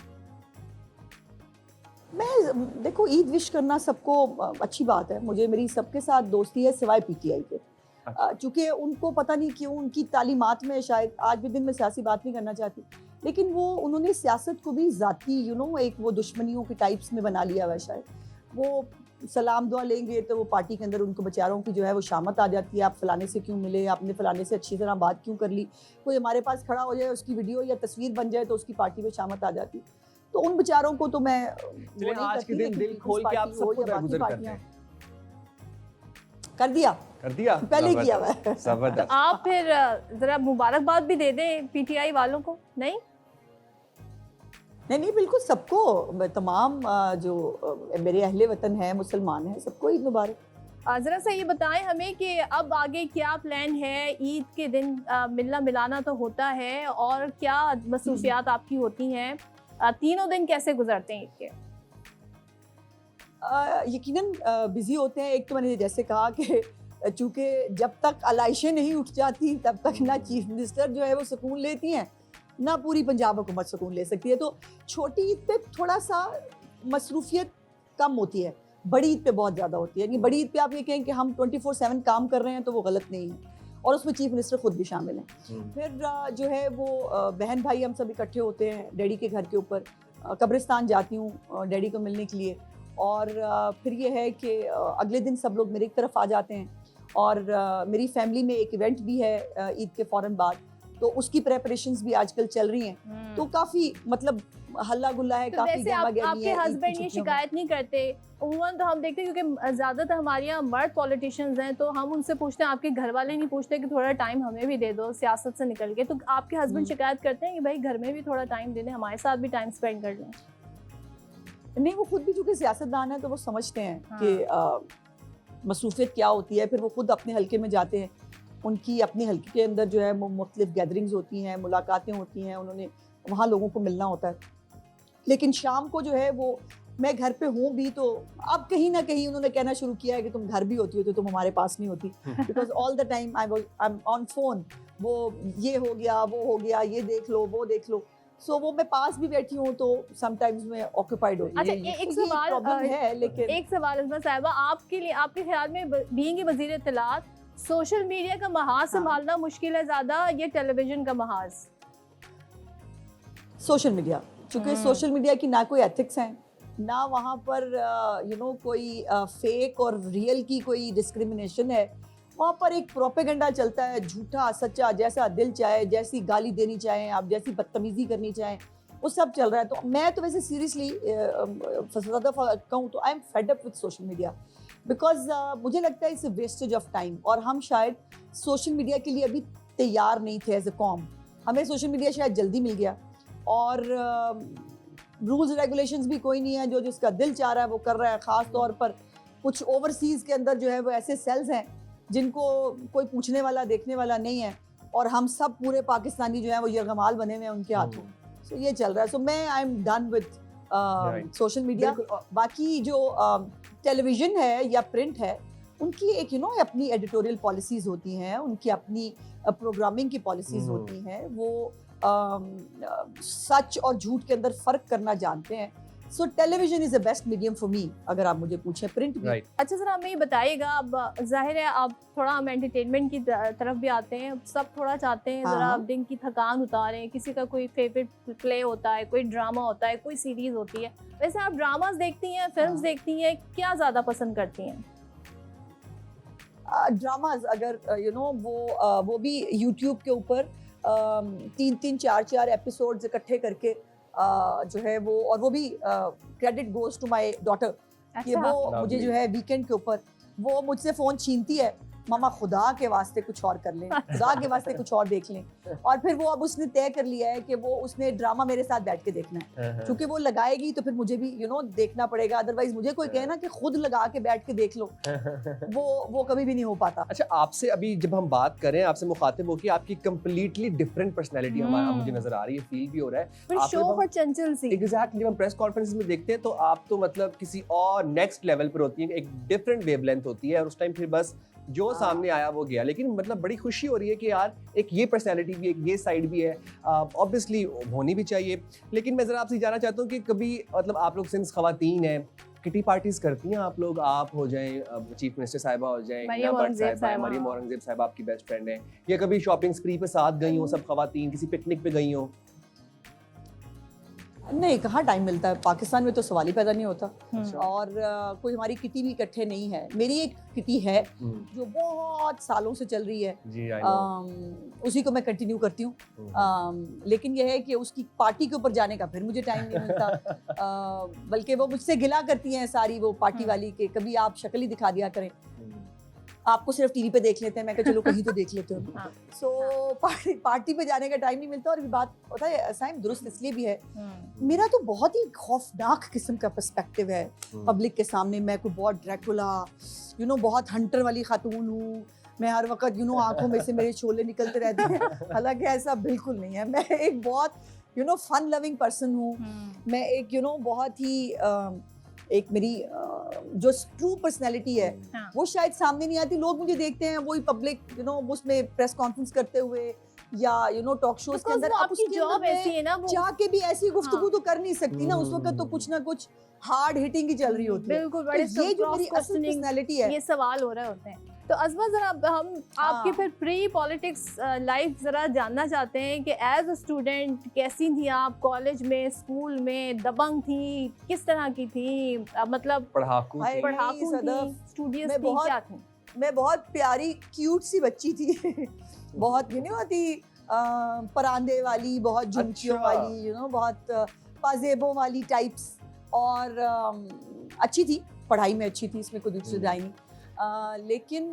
मैं देखो, ईद विश करना सबको अच्छी बात है, मुझे मेरी सबके साथ दोस्ती है सिवाय पीटीआई के, चूँकि उनको पता नहीं क्यों उनकी तालीमात में, शायद आज भी दिन में सियासी बात नहीं करना चाहती, लेकिन वो उन्होंने सियासत को भी ज़ाती एक वो दुश्मनियों के टाइप्स में बना लिया हुआ है। शायद वो सलाम दुआ लेंगे तो वो पार्टी के अंदर उनको बेचारों की जो है वो शामत आ जाती है, आप फलाने से क्यों मिले, आपने फलाने से अच्छी तरह बात क्यों कर ली, कोई हमारे पास खड़ा हो जाए उसकी वीडियो या तस्वीर बन जाए तो उसकी पार्टी में शामत आ जाती। तो उन बेचारों को तो मैं चलिए, आज के दिन दिल खोल के आप सबको दरगुजर करते हैं। कर दिया पहले ही किया हुआ है। जबरदस्त। आप फिर जरा मुबारकबाद भी दे दें पीटीआई वालों को। नहीं नहीं, बिल्कुल सबको, तमाम जो मेरे अहले वतन हैं, मुसलमान हैं, सबको ईद मुबारक। ज़रा सा ये बताएं हमें कि अब आगे क्या प्लान है? ईद के दिन मिलना मिलाना तो होता है, और क्या मसरूफियात आपकी होती हैं? तीनों दिन कैसे गुजरते हैं ईद के? यकीनन बिजी होते हैं। एक तो मैंने जैसे कहा कि चूँकि जब तक अलाइशें नहीं उठ जाती तब तक ना चीफ मिनिस्टर जो है वो सुकून लेती हैं, ना पूरी पंजाब हुकूमत सुकून ले सकती है। तो छोटी ईद पे थोड़ा सा मसरूफियत कम होती है, बड़ी ईद पे बहुत ज़्यादा होती है। यानी बड़ी ईद पे आप ये कहें कि हम 24/7 काम कर रहे हैं तो वो गलत नहीं है, और उसमें चीफ मिनिस्टर खुद भी शामिल हैं। फिर जो है वो बहन भाई हम सब इकट्ठे होते हैं डैडी के घर के ऊपर, कब्रिस्तान जाती हूँ डैडी को मिलने के लिए, और फिर ये है कि अगले दिन सब लोग मेरी तरफ आ जाते हैं, और मेरी फैमिली में एक इवेंट भी है ईद के फ़ौरन बाद, तो उसकी प्रेपरेशंस भी आजकल चल रही हैं। तो काफ़ी मतलब हल्ला गुल्ला है, तो काफ़ी वैसे गहमा गहमी आपके है ईद की हस्बैंड ये छुट्टियों में। शिकायत नहीं करते? उमूमन तो हम देखते हैं क्योंकि ज़्यादातर हमारे यहाँ मर्द पॉलिटिशियंस हैं, तो हम उनसे पूछते हैं, आपके घर वाले नहीं पूछते कि थोड़ा टाइम हमें भी दे दो सियासत से निकल के? तो आपके हस्बैंड शिकायत करते हैं कि भाई घर में भी थोड़ा टाइम दे दें, हमारे साथ भी टाइम स्पेंड कर लें? नहीं, वो खुद भी चूँकि सियासतदान है तो वो समझते हैं हाँ। कि मसरूफियत क्या होती है। फिर वो खुद अपने हल्के में जाते हैं, उनकी अपने हल्के के अंदर जो है मुख्तलिफ गैदरिंग्स होती हैं, मुलाकातें होती हैं, उन्होंने वहाँ लोगों को मिलना होता है। लेकिन शाम को जो है वो मैं घर पे हूँ भी, तो अब कहीं ना कहीं उन्होंने कहना शुरू किया है कि तुम घर भी होती हो तो तुम हमारे पास नहीं होती, because all the time I am on phone, वो ये हो गया, वो हो गया, ये देख लो, वो देख लो। सो वो मैं पास भी बैठी हूँ तो समटाइम्स मैं ऑक्यूपाइड होती अच्छा, हूँ। एक सवाल प्रॉब्लम है, लेकिन एक सवाल इस्मा साहिबा, आपके लिए, आपके ख्याल में बीइंग वज़ीर इत्तलात, सोशल मीडिया का महाज संभालना मुश्किल है ज़्यादा या टेलीविजन का महाज? सोशल मीडिया, चूँकि सोशल मीडिया की ना कोई एथिक्स हैं, ना वहाँ पर कोई फेक और रियल की कोई डिस्क्रिमिनेशन है। वहाँ पर एक प्रोपेगेंडा चलता है, झूठा सच्चा, जैसा दिल चाहे, जैसी गाली देनी चाहें आप, जैसी बदतमीजी करनी चाहें, वो सब चल रहा है। तो मैं तो वैसे सीरियसली कहूँ तो I am fed up with social media, because मुझे लगता है it's a wastage of time, और हम शायद सोशल मीडिया के लिए अभी तैयार नहीं थे एज अ कॉम। हमें सोशल मीडिया शायद जल्दी मिल गया, और रूल्स रेगुलेशंस भी कोई नहीं है, जो जिसका दिल चाह रहा है वो कर रहा है। ख़ास तौर पर कुछ ओवरसीज़ के अंदर जो है वो ऐसे सेल्स हैं जिनको कोई पूछने वाला देखने वाला नहीं है, और हम सब पूरे पाकिस्तानी जो है वो यरगमाल बने हुए हैं उनके हाथों। सो ये चल रहा है। सो मैं I am done with social media. बाकी जो टेलीविजन है या प्रिंट है, उनकी एक अपनी एडिटोरियल पॉलिसीज होती हैं, उनकी अपनी प्रोग्रामिंग की पॉलिसीज होती हैं। वो सच और झूठ के अंदर फ़र्क करना जानते हैं। So television is the best medium for me, अगर आप मुझे पूछें। प्रिंट भी। अच्छा सर, हमें ये बताइएगा, अब जाहिर है आप थोड़ा हम एंटरटेनमेंट की तरफ भी आते हैं, सब थोड़ा चाहते हैं ज़रा आप दिन की थकान उतारें, किसी का कोई फेवरेट प्ले होता है, कोई ड्रामा होता है, कोई सीरीज़ होती है। वैसे आप ड्रामास देखती हैं, फिल्म्स देखती हैं, क्या ज़्यादा पसंद करती हैं? ड्रामाज अगर वो भी यूट्यूब के ऊपर 3-3, 4-4 एपिसोड्स इकट्ठे करके जो है वो, और वो भी credit goes to my daughter कि वो मुझे जो है वीकेंड के ऊपर वो मुझसे फ़ोन छीनती है, मामा खुदा के वास्ते कुछ और कर लें, खुदा के वास्ते कुछ और देख लें। और फिर वो अब उसने तय कर लिया है कि वो उसने ड्रामा मेरे साथ बैठ के देखना है, क्योंकि वो लगाएगी तो फिर मुझे भी देखना पड़ेगा। अदरवाइज मुझे कोई कहे ना कि खुद लगा के बैठ के देख लो, वो कभी भी नहीं हो पाता। अच्छा, आपसे अभी जब हम बात करें, आपसे मुखातिब होकर, आपकी कंप्लीटली डिफरेंट पर्सनैलिटी हमारा मुझे नजर आ रही है, फील भी हो रहा है। शो पर चंचल सी। एग्जैक्टली, हम प्रेस कॉन्फ्रेंस में देखते हैं तो आप तो मतलब किसी और नेक्स्ट लेवल पर होती है, एक डिफरेंट वेवलेंथ होती है, और उस टाइम फिर बस जो सामने आया वो गया। लेकिन मतलब बड़ी खुशी हो रही है कि यार एक ये पर्सनैलिटी भी, एक ये साइड भी है, ऑब्वियसली होनी भी चाहिए। लेकिन मैं ज़रा आपसे जानना चाहता हूँ कि कभी मतलब आप लोग सिंस खवातीन हैं, किटी पार्टीज करती हैं आप लोग? आप हो जाएं चीफ मिनिस्टर साहिबा हो जाएं, मरियम औरंगजेब साहिबा आपकी बेस्ट फ्रेंड है, या कभी शॉपिंग स्प्री पे साथ गई हो सब खवातीन, किसी पिकनिक पे गई हो? नहीं, कहाँ टाइम मिलता है, पाकिस्तान में तो सवाल ही पैदा नहीं होता। और कोई हमारी किटी भी इकट्ठे नहीं है। मेरी एक किटी है जो बहुत सालों से चल रही है, उसी को मैं कंटिन्यू करती हूँ। लेकिन यह है कि उसकी पार्टी के ऊपर जाने का फिर मुझे टाइम नहीं मिलता। बल्कि वो मुझसे गिला करती हैं सारी वो पार्टी वाली के, कभी आप शक्ल ही दिखा दिया करें, आपको सिर्फ टीवी पे देख लेते हैं। मैं कहा चलो कहीं तो देख लेते हो। सो पार्टी पे जाने का टाइम नहीं मिलता। और ये बात होता है साइम दुरुस्त इसलिए भी है, मेरा तो बहुत ही खौफनाक किस्म का पर्सपेक्टिव है पब्लिक के सामने। मैं कोई बहुत ड्रैकुला बहुत हंटर वाली खातून हूँ। मैं हर वक्त आंखों में से मेरे शोले निकलते रहते हैं। हालांकि ऐसा बिल्कुल नहीं है। मैं एक बहुत फन लविंग पर्सन हूँ। मैं एक बहुत ही एक मेरी जो ट्रू पर्सनैलिटी है वो शायद सामने नहीं आती। लोग मुझे देखते हैं वही पब्लिक उसमें प्रेस कॉन्फ्रेंस करते हुए या टॉक शोज के अंदर। आप उसकी जॉब ऐसी है ना, वो जाके भी ऐसी गुफ्तगू तो कर नहीं सकती ना। उस वक्त तो कुछ ना कुछ हार्ड हिटिंग ही चल रही होती है। बिल्कुल, बड़े ये जो मेरी असल पर्सनैलिटी है, ये सवाल हो रहे होते हैं। तो अज़मा, जरा हम आपकी फिर प्री पॉलिटिक्स लाइफ जरा जानना चाहते हैं कि एज अ स्टूडेंट कैसी थी आप? कॉलेज में, स्कूल में दबंग थी, किस तरह की थी? मतलब पढ़ाकू थी, स्टूडियस थी, क्या थी? मैं बहुत प्यारी क्यूट सी बच्ची थी। बहुत आती परांदे वाली, बहुत झुमकियों वाली, बहुत पाजेबों वाली टाइप्स। और अच्छी थी, पढ़ाई में अच्छी थी, इसमें कोई दूसरी राय नहीं। लेकिन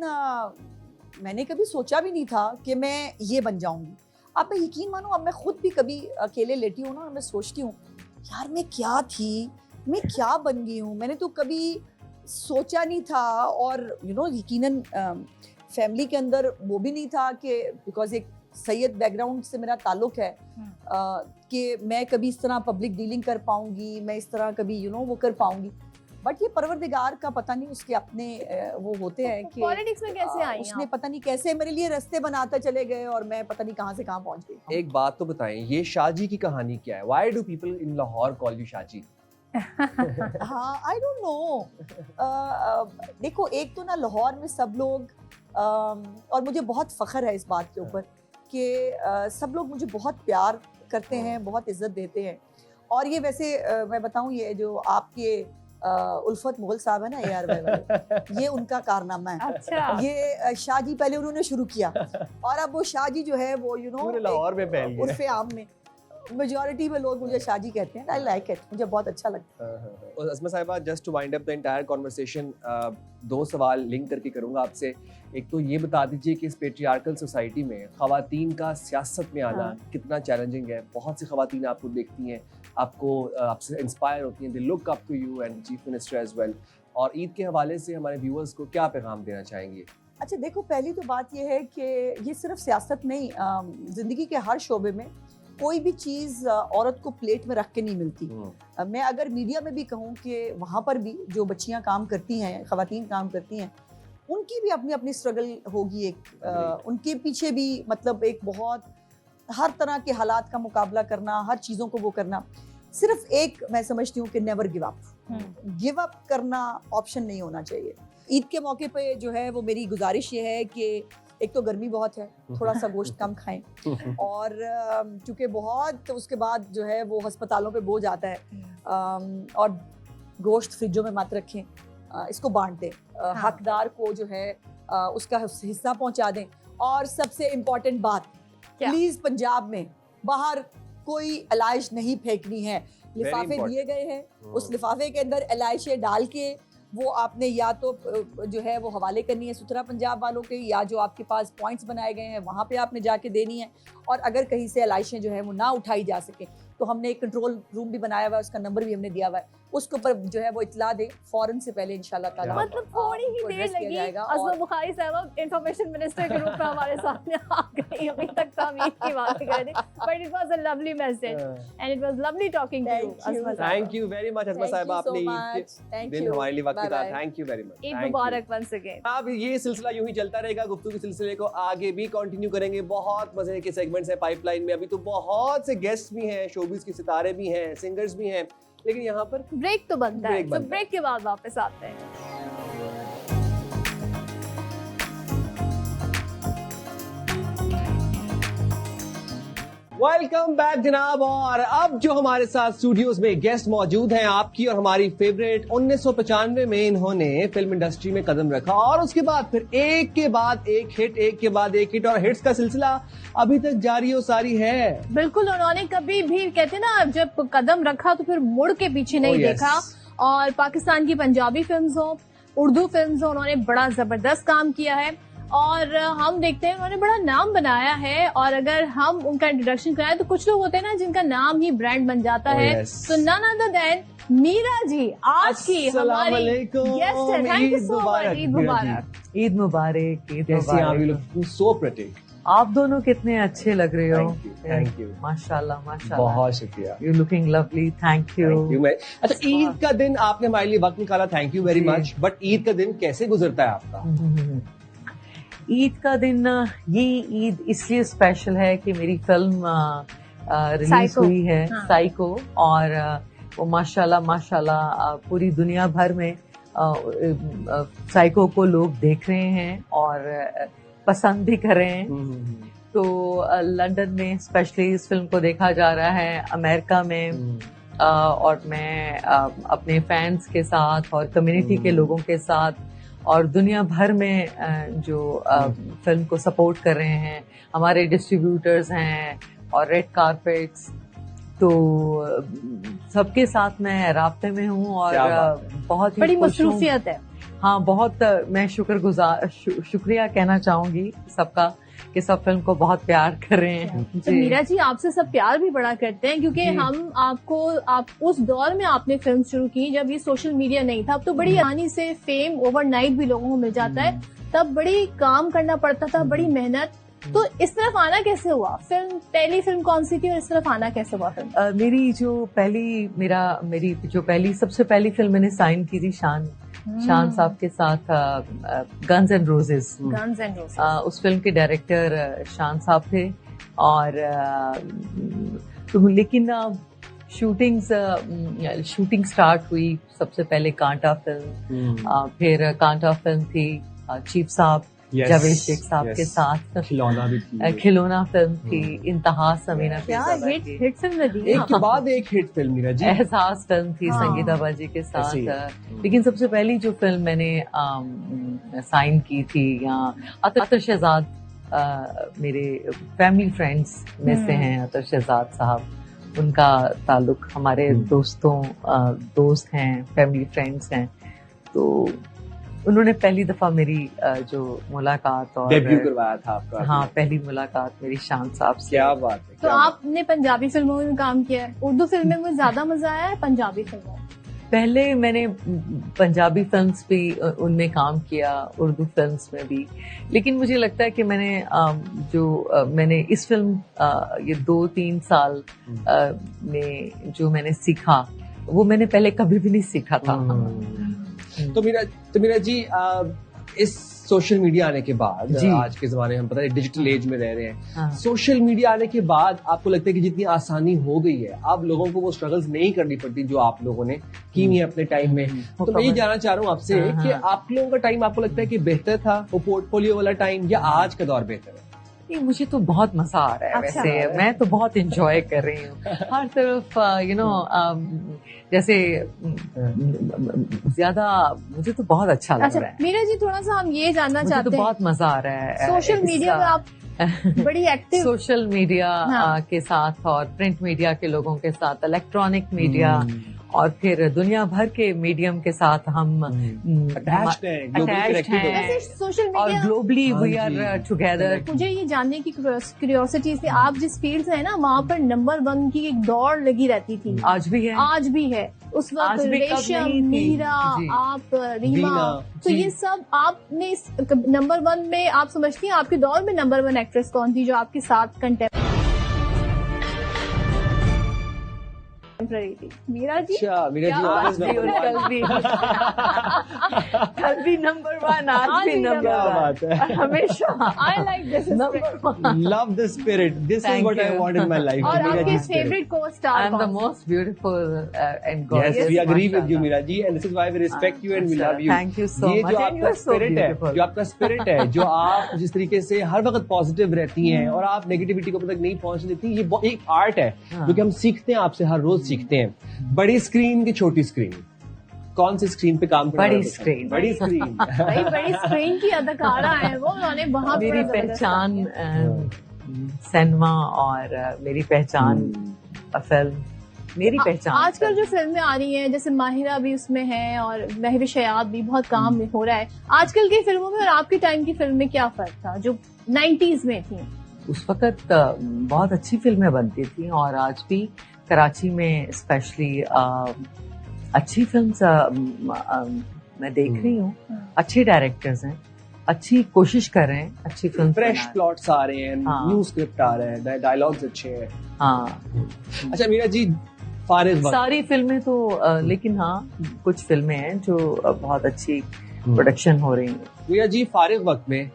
मैंने कभी सोचा भी नहीं था कि मैं ये बन जाऊंगी। आप मैं यकीन मानो, अब मैं खुद भी कभी अकेले लेटी हूँ ना, मैं सोचती हूँ यार मैं क्या थी, मैं क्या बन गई हूँ। मैंने तो कभी सोचा नहीं था। और यकीनन फैमिली के अंदर वो भी नहीं था कि बिकॉज एक सैयद बैकग्राउंड से मेरा ताल्लुक है कि मैं कभी इस तरह पब्लिक डीलिंग कर पाऊंगी, मैं इस तरह कभी वो कर पाऊंगी। बट ये परवरदिगार का पता नहीं, उसके अपने वो होते हैं कि पॉलिटिक्स में कैसे आई उसने पता नहीं कैसे मेरे लिए रास्ते बनाते चले गए और मैं पता नहीं कहाँ से कहाँ पहुँच गई। एक बात तो बताएं, ये शाजी की कहानी क्या है? Why do people in Lahore call you Shaji? हाँ, आई डोंट नो। देखो, एक तो ना लाहौर में सब लोग और मुझे बहुत फख्र है इस बात के ऊपर कि सब लोग मुझे बहुत प्यार करते हैं, बहुत इज्जत देते हैं। और ये वैसे मैं बताऊं, ये जो आपके उल्फत मुगल साहब है ना, AR वाले, ये उनका कारनामा है। अच्छा। ये शाहजी पहले उन्होंने शुरू किया और अब वो शाहजी जो है वो पूरे लाहौर में फैल गया। उर्फ़े आम में मेजॉरिटी में लोग मुझे शाजी कहते हैं। आई लाइक इट, मुझे बहुत अच्छा लगता है। और अज़मा साहिबा, just to wind up the entire conversation, 2 सवाल लिंक करके करूँगा आपसे। एक तो ये बता दीजिए कि इस पेट्रियार्कल सोसाइटी में ख़वातीन का सियासत में आना कितना चैलेंजिंग है? बहुत सी ख़वातीन आपको देखती हैं, आपसे इंस्पायर होती हैं, they look up to you and chief minister as well. और ईद के हवाले से हमारे व्यूअर्स को क्या पैगाम देना चाहेंगे? अच्छा देखो, पहली तो बात यह है कि ये सिर्फ सियासत नहीं, जिंदगी के हर शोबे में कोई भी चीज़ औरत को प्लेट में रख के नहीं मिलती। मैं अगर मीडिया में भी कहूँ कि वहाँ पर भी जो बच्चियाँ काम करती हैं, ख़वातीन काम करती हैं, उनकी भी अपनी अपनी स्ट्रगल होगी एक, उनके पीछे भी मतलब एक बहुत हर तरह के हालात का मुकाबला करना, हर चीज़ों को वो करना। सिर्फ एक मैं समझती हूँ कि नेवर गिव अप करना ऑप्शन नहीं होना चाहिए। ईद के मौके पे जो है वो मेरी गुजारिश ये है कि एक तो गर्मी बहुत है, थोड़ा सा गोश्त कम खाएं, और चूँकि बहुत उसके बाद जो है वो अस्पतालों पे बोझ आता है, और गोश्त फ्रिजों में मत रखें, इसको बांट दें, हकदार को जो है उसका हिस्सा पहुंचा दें। और सबसे इम्पोर्टेंट बात, प्लीज पंजाब में बाहर कोई इलाज नहीं फेंकनी है। लिफाफे दिए गए हैं, उस लिफाफे के अंदर इलायशें डाल के वो आपने या तो जो है वो हवाले करनी है सुथरा पंजाब वालों के, या जो आपके पास पॉइंट्स बनाए गए हैं वहाँ पे आपने जाके देनी है। और अगर कहीं से इलायशें जो है वो ना उठाई जा सके तो हमने एक कंट्रोल रूम भी बनाया हुआ है, उसका नंबर भी हमने दिया हुआ है, उसके ऊपर जो है वो इतला दे फौरन से पहले इंशाल्लाह ताला। मतलब थोड़ी ही देर लगी, अज़मा बुखारी साहबा इंफॉर्मेशन मिनिस्टर के रूप में हमारे सामने आ गई। अभी तक तो हम ईद की बात कर रहे थे, but it was a lovely message and it was lovely talking to you Azma साहबा। Thank you very much Azma साहबा, आपने ईद के दिन हमारे लिए वक्त निकाला। Thank you very much. Eid मुबारक वंस अगेन। अब ये सिलसिला यूं ही चलता रहेगा, गुफ्तगू के सिलसिले को आगे भी कंटिन्यू करेंगे। बहुत मजे के सेगमेंट्स हैं पाइपलाइन में, अभी तो बहुत से गेस्ट भी हैं, शोबिस के सितारे भी हैं, सिंगर्स भी हैं, लेकिन यहाँ पर ब्रेक तो बनता है, तो ब्रेक के बाद वापस आते हैं। वेलकम बैक जनाब। और अब जो हमारे साथ स्टूडियोज में गेस्ट मौजूद हैं, आपकी और हमारी फेवरेट, 1995 में इन्होंने फिल्म इंडस्ट्री में कदम रखा और उसके बाद फिर एक के बाद एक हिट, एक के बाद एक हिट, और हिट्स का सिलसिला अभी तक जारी और सारी है। बिल्कुल, उन्होंने कभी भी कहते ना जब कदम रखा तो फिर मुड़ के पीछे नहीं देखा। और पाकिस्तान की पंजाबी फिल्म्स हो, उर्दू फिल्म्स हो, उन्होंने बड़ा जबरदस्त काम किया है और हम देखते हैं उन्होंने बड़ा नाम बनाया है। और अगर हम उनका इंट्रोडक्शन कराएं तो कुछ लोग होते हैं ना जिनका नाम ही ब्रांड बन जाता है। तो none other than Meera ji आज की हमारी गेस्ट है। Thank you so much. Eid मुबारक। ईद मुबारक। ईद कैसी आप? मुबारक। You look so pretty. आप दोनों कितने अच्छे लग रहे हो। Thank you. माशाल्लाह माशाल्लाह। बहुत शुक्रिया। You looking lovely. Thank you. अच्छा, ईद का दिन आपने हमारे लिए वक्त निकाला, thank you very much. But Eid का दिन कैसे गुजरता है आपका? ईद का दिन, ये ईद इसलिए स्पेशल है कि मेरी फिल्म रिलीज हुई है, साइको, और वो माशाल्लाह माशाल्लाह पूरी दुनिया भर में साइको को लोग देख रहे हैं और पसंद भी कर रहे हैं। तो लंदन में स्पेशली इस फिल्म को देखा जा रहा है, अमेरिका में, और मैं अपने फैंस के साथ और कम्युनिटी के लोगों के साथ और दुनिया भर में जो फिल्म को सपोर्ट कर रहे हैं, हमारे डिस्ट्रीब्यूटर्स हैं और रेड कारपेट्स, तो सबके साथ मैं राब्ते में हूँ और बहुत ही बड़ी मसरूफियत है। हाँ, बहुत मैं शुक्रिया कहना चाहूंगी सबका कि सब फिल्म को बहुत प्यार कर रहे हैं। तो मीरा जी, आपसे सब प्यार भी बड़ा करते हैं क्योंकि हम आप उस दौर में आपने फिल्म शुरू की जब ये सोशल मीडिया नहीं था। अब तो बड़ी आसानी से फेम ओवरनाइट भी लोगों को मिल जाता है, तब बड़ी काम करना पड़ता था, बड़ी मेहनत। तो इस तरफ आना कैसे हुआ? पहली फिल्म कौन सी थी और इस तरफ आना कैसे हुआ फिल्म? मेरी जो सबसे पहली फिल्म मैंने साइन की थी शान साहब के साथ, गन्स एंड रोजेस। उस फिल्म के डायरेक्टर शान साहब थे। और लेकिन शूटिंग स्टार्ट हुई सबसे पहले कांटा फिल्म, फिर कांटा फिल्म थी चीफ साहब, जावेद शेख साहब के साथ खिलौना भी थी, खिलौना फिल्म थी, इंतहा समीना हिट फिल्म लगी, एक के बाद एक हिट फिल्म मीरा जी। एहसास फिल्म थी संगीता बाजी के साथ। लेकिन सबसे पहली जो फिल्म मैंने साइन की थी यहाँ, अतर शहजाद, मेरे फैमिली फ्रेंड्स में से हैं अतर शहजाद साहब, उनका ताल्लुक हमारे दोस्त हैं, फैमिली फ्रेंड्स हैं। तो उन्होंने पहली दफा मेरी जो मुलाकात और डेब्यू करवाया था आपका। हाँ, पहली मुलाकात मेरी शान साहब से। क्या बात है। तो आपने पंजाबी फिल्मों में काम किया है, उर्दू फिल्म में मुझे ज्यादा मजा आया है पंजाबी फिल्मों? पहले मैंने पंजाबी फिल्म्स भी उनमें काम किया, उर्दू फिल्म्स में भी, लेकिन मुझे लगता है कि मैंने मैंने इस फिल्म ये 2-3 साल में जो मैंने सीखा वो मैंने पहले कभी भी नहीं सीखा था। तो मीरा जी, इस सोशल मीडिया आने के बाद, आज के जमाने में हम पता है डिजिटल एज में रह रहे हैं, सोशल मीडिया आने के बाद आपको लगता है कि जितनी आसानी हो गई है, अब लोगों को वो स्ट्रगल्स नहीं करनी पड़ती जो आप लोगों ने की हुई है अपने टाइम में। तो मैं ये जानना चाह रहा हूँ आपसे कि आप लोगों का टाइम आपको लगता है कि बेहतर था, वो पोर्टफोलियो वाला टाइम, या आज का दौर बेहतर है? नहीं, मुझे तो बहुत मजा आ रहा है। अच्छा। वैसे मैं तो बहुत एंजॉय कर रही हूँ हर तरफ, जैसे ज्यादा मुझे तो बहुत अच्छा लग रहा है। मीरा जी, थोड़ा सा हम ये जानना मुझे चाहते तो हैं, बहुत मजा आ रहा है सोशल मीडिया में आप बड़ी एक्टिव, सोशल मीडिया के साथ और प्रिंट मीडिया के लोगों के साथ, इलेक्ट्रॉनिक मीडिया और फिर दुनिया भर के मीडियम के साथ हम अटैच्ड हैं वैसे सोशल और media. Globally we are together. मुझे ये जानने की क्यूरियोसिटी थी, आप जिस फील्ड से है ना, वहाँ पर नंबर 1 की एक दौड़ लगी रहती थी, आज भी है, आज भी है। उस वक्त आज भी कब रेशम, नहीं थी। मीरा, जी। आप, रीमा, तो जी। ये सब आपने नंबर 1 में, आप समझती हैं आपके दौर में नंबर 1 एक्ट्रेस कौन थी जो आपके साथ कंटेम्पररी थी? मीरा जी। अच्छा, मीरा जी आज भी और कल भी नंबर 1, आज भी नंबर क्या 1, बात है। हमेशा I like this number 1। Love the spirit, this is Thank what I you. Want in my life. और आपके फेवरेट को I star am the most beautiful and gorgeous. Yes, we agree with you, mashallah. Meera ji, and this is why we respect you and we love you. Thank you so ये much. जो And आपका you are so spirit है, beautiful. जो आपका spirit है, जो आप जिस तरीके से हर वक्त पॉजिटिव रहती हैं और आप नेगेटिविटी को तक नहीं पहुंचने देती, ये एक आर्ट है जो कि हम सीखते हैं आपसे, हर रोज सीखते हैं। बड़ी स्क्रीन की छोटी स्क्रीन, कौन सी स्क्रीन पे काम करना बड़ी पसंद है? स्क्रीन। बड़ी स्क्रीन। भाई बड़ी स्क्रीन की अदाकारा है वो, उन्होंने बहुत मेरी बड़ा जबरदस्त पहचान काम किया। सिनेमा और मेरी पहचान फिल्म, मेरी पहचान। आजकल जो फिल्में आ रही हैं, जैसे माहिरा भी उसमें है और महविश हयात भी, बहुत काम हो रहा है आजकल की फिल्मों में। और आपके टाइम की फिल्म में क्या फर्क था जो 90s में थी? उस वक्त बहुत अच्छी फिल्में बनती थी और आज भी कराची में स्पेशली अच्छी फिल्म मैं देख रही हूँ। अच्छे डायरेक्टर्स हैं, अच्छी कोशिश कर रहे हैं, अच्छी फिल्म, फ्रेश प्लॉट्स आ रहे हैं, हाँ। न्यू स्क्रिप्ट आ रहे हैं, डायलॉग्स अच्छे हैं। हाँ, अच्छा मीरा जी, फारिग वक्त, सारी फिल्में तो लेकिन हाँ, कुछ फिल्में हैं जो बहुत अच्छी प्रोडक्शन हो रही हैं। मीरा जी फारिग वक्त में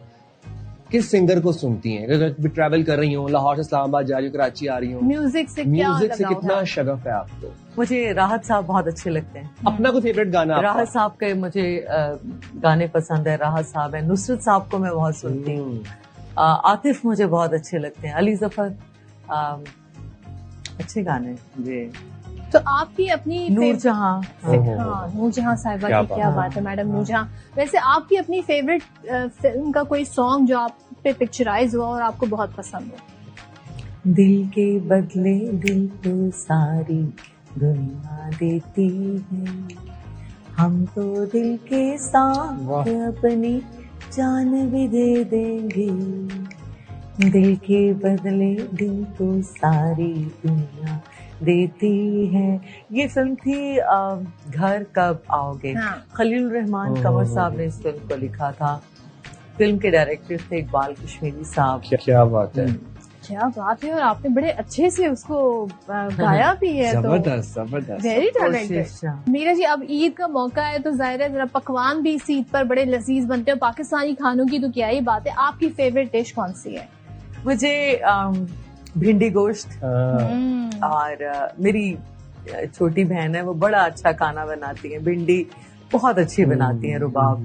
किस सिंगर को सुनती हैं? अगर भी ट्रैवल कर रही हो, लाहौर से इस्लामाबाद जा रही हो, कराची आ रही हो, म्यूजिक से क्या म्यूजिक से लगाव कितना था? शगफ है आपको? मुझे राहत साहब बहुत अच्छे लगते हैं। अपना कोई फेवरेट गाना आपका? राहत साहब के मुझे गाने पसंद है। राहत साहब है, नुसरत साहब को मैं बहुत सुनती हूँ, आतिफ मुझे बहुत अच्छे लगते हैं, अली जफर, अच्छे गाने जी। तो आपकी अपनी नूरजहां, हाँ, नूरजहां साहिबा की क्या बात है, मैडम नूरजहां। वैसे आपकी अपनी फेवरेट फिल्म का कोई सॉन्ग जो आप पे पिक्चराइज हुआ और आपको बहुत पसंद हो? दिल के बदले दिल को सारी दुनिया देती है, हम तो दिल के साथ अपनी जान भी दे देंगे, दिल के बदले दिल को सारी दुनिया देती है। ये फिल्म थी घर कब आओगे। हाँ। खलील रहमान कमर साहब ने इस फिल्म को लिखा था। फिल्म के डायरेक्टर थे इकबाल कश्मीरी साहब। क्या बात है, क्या बात है, और आपने बड़े अच्छे से उसको गाया भी है, तो जबरदस्त जबरदस्त। Very talented. कोशिश। मीरा जी, अब ईद का मौका है तो जाहिर है जरा पकवान भी इस ईद पर बड़े लजीज बनते हैं, पाकिस्तानी खानों की तो क्या ही बात है। आपकी फेवरेट डिश कौन सी है? मुझे भिंडी गोश्त हाँ। और मेरी छोटी बहन है, वो बड़ा अच्छा खाना बनाती है, भिंडी बहुत अच्छी बनाती है, Rubab.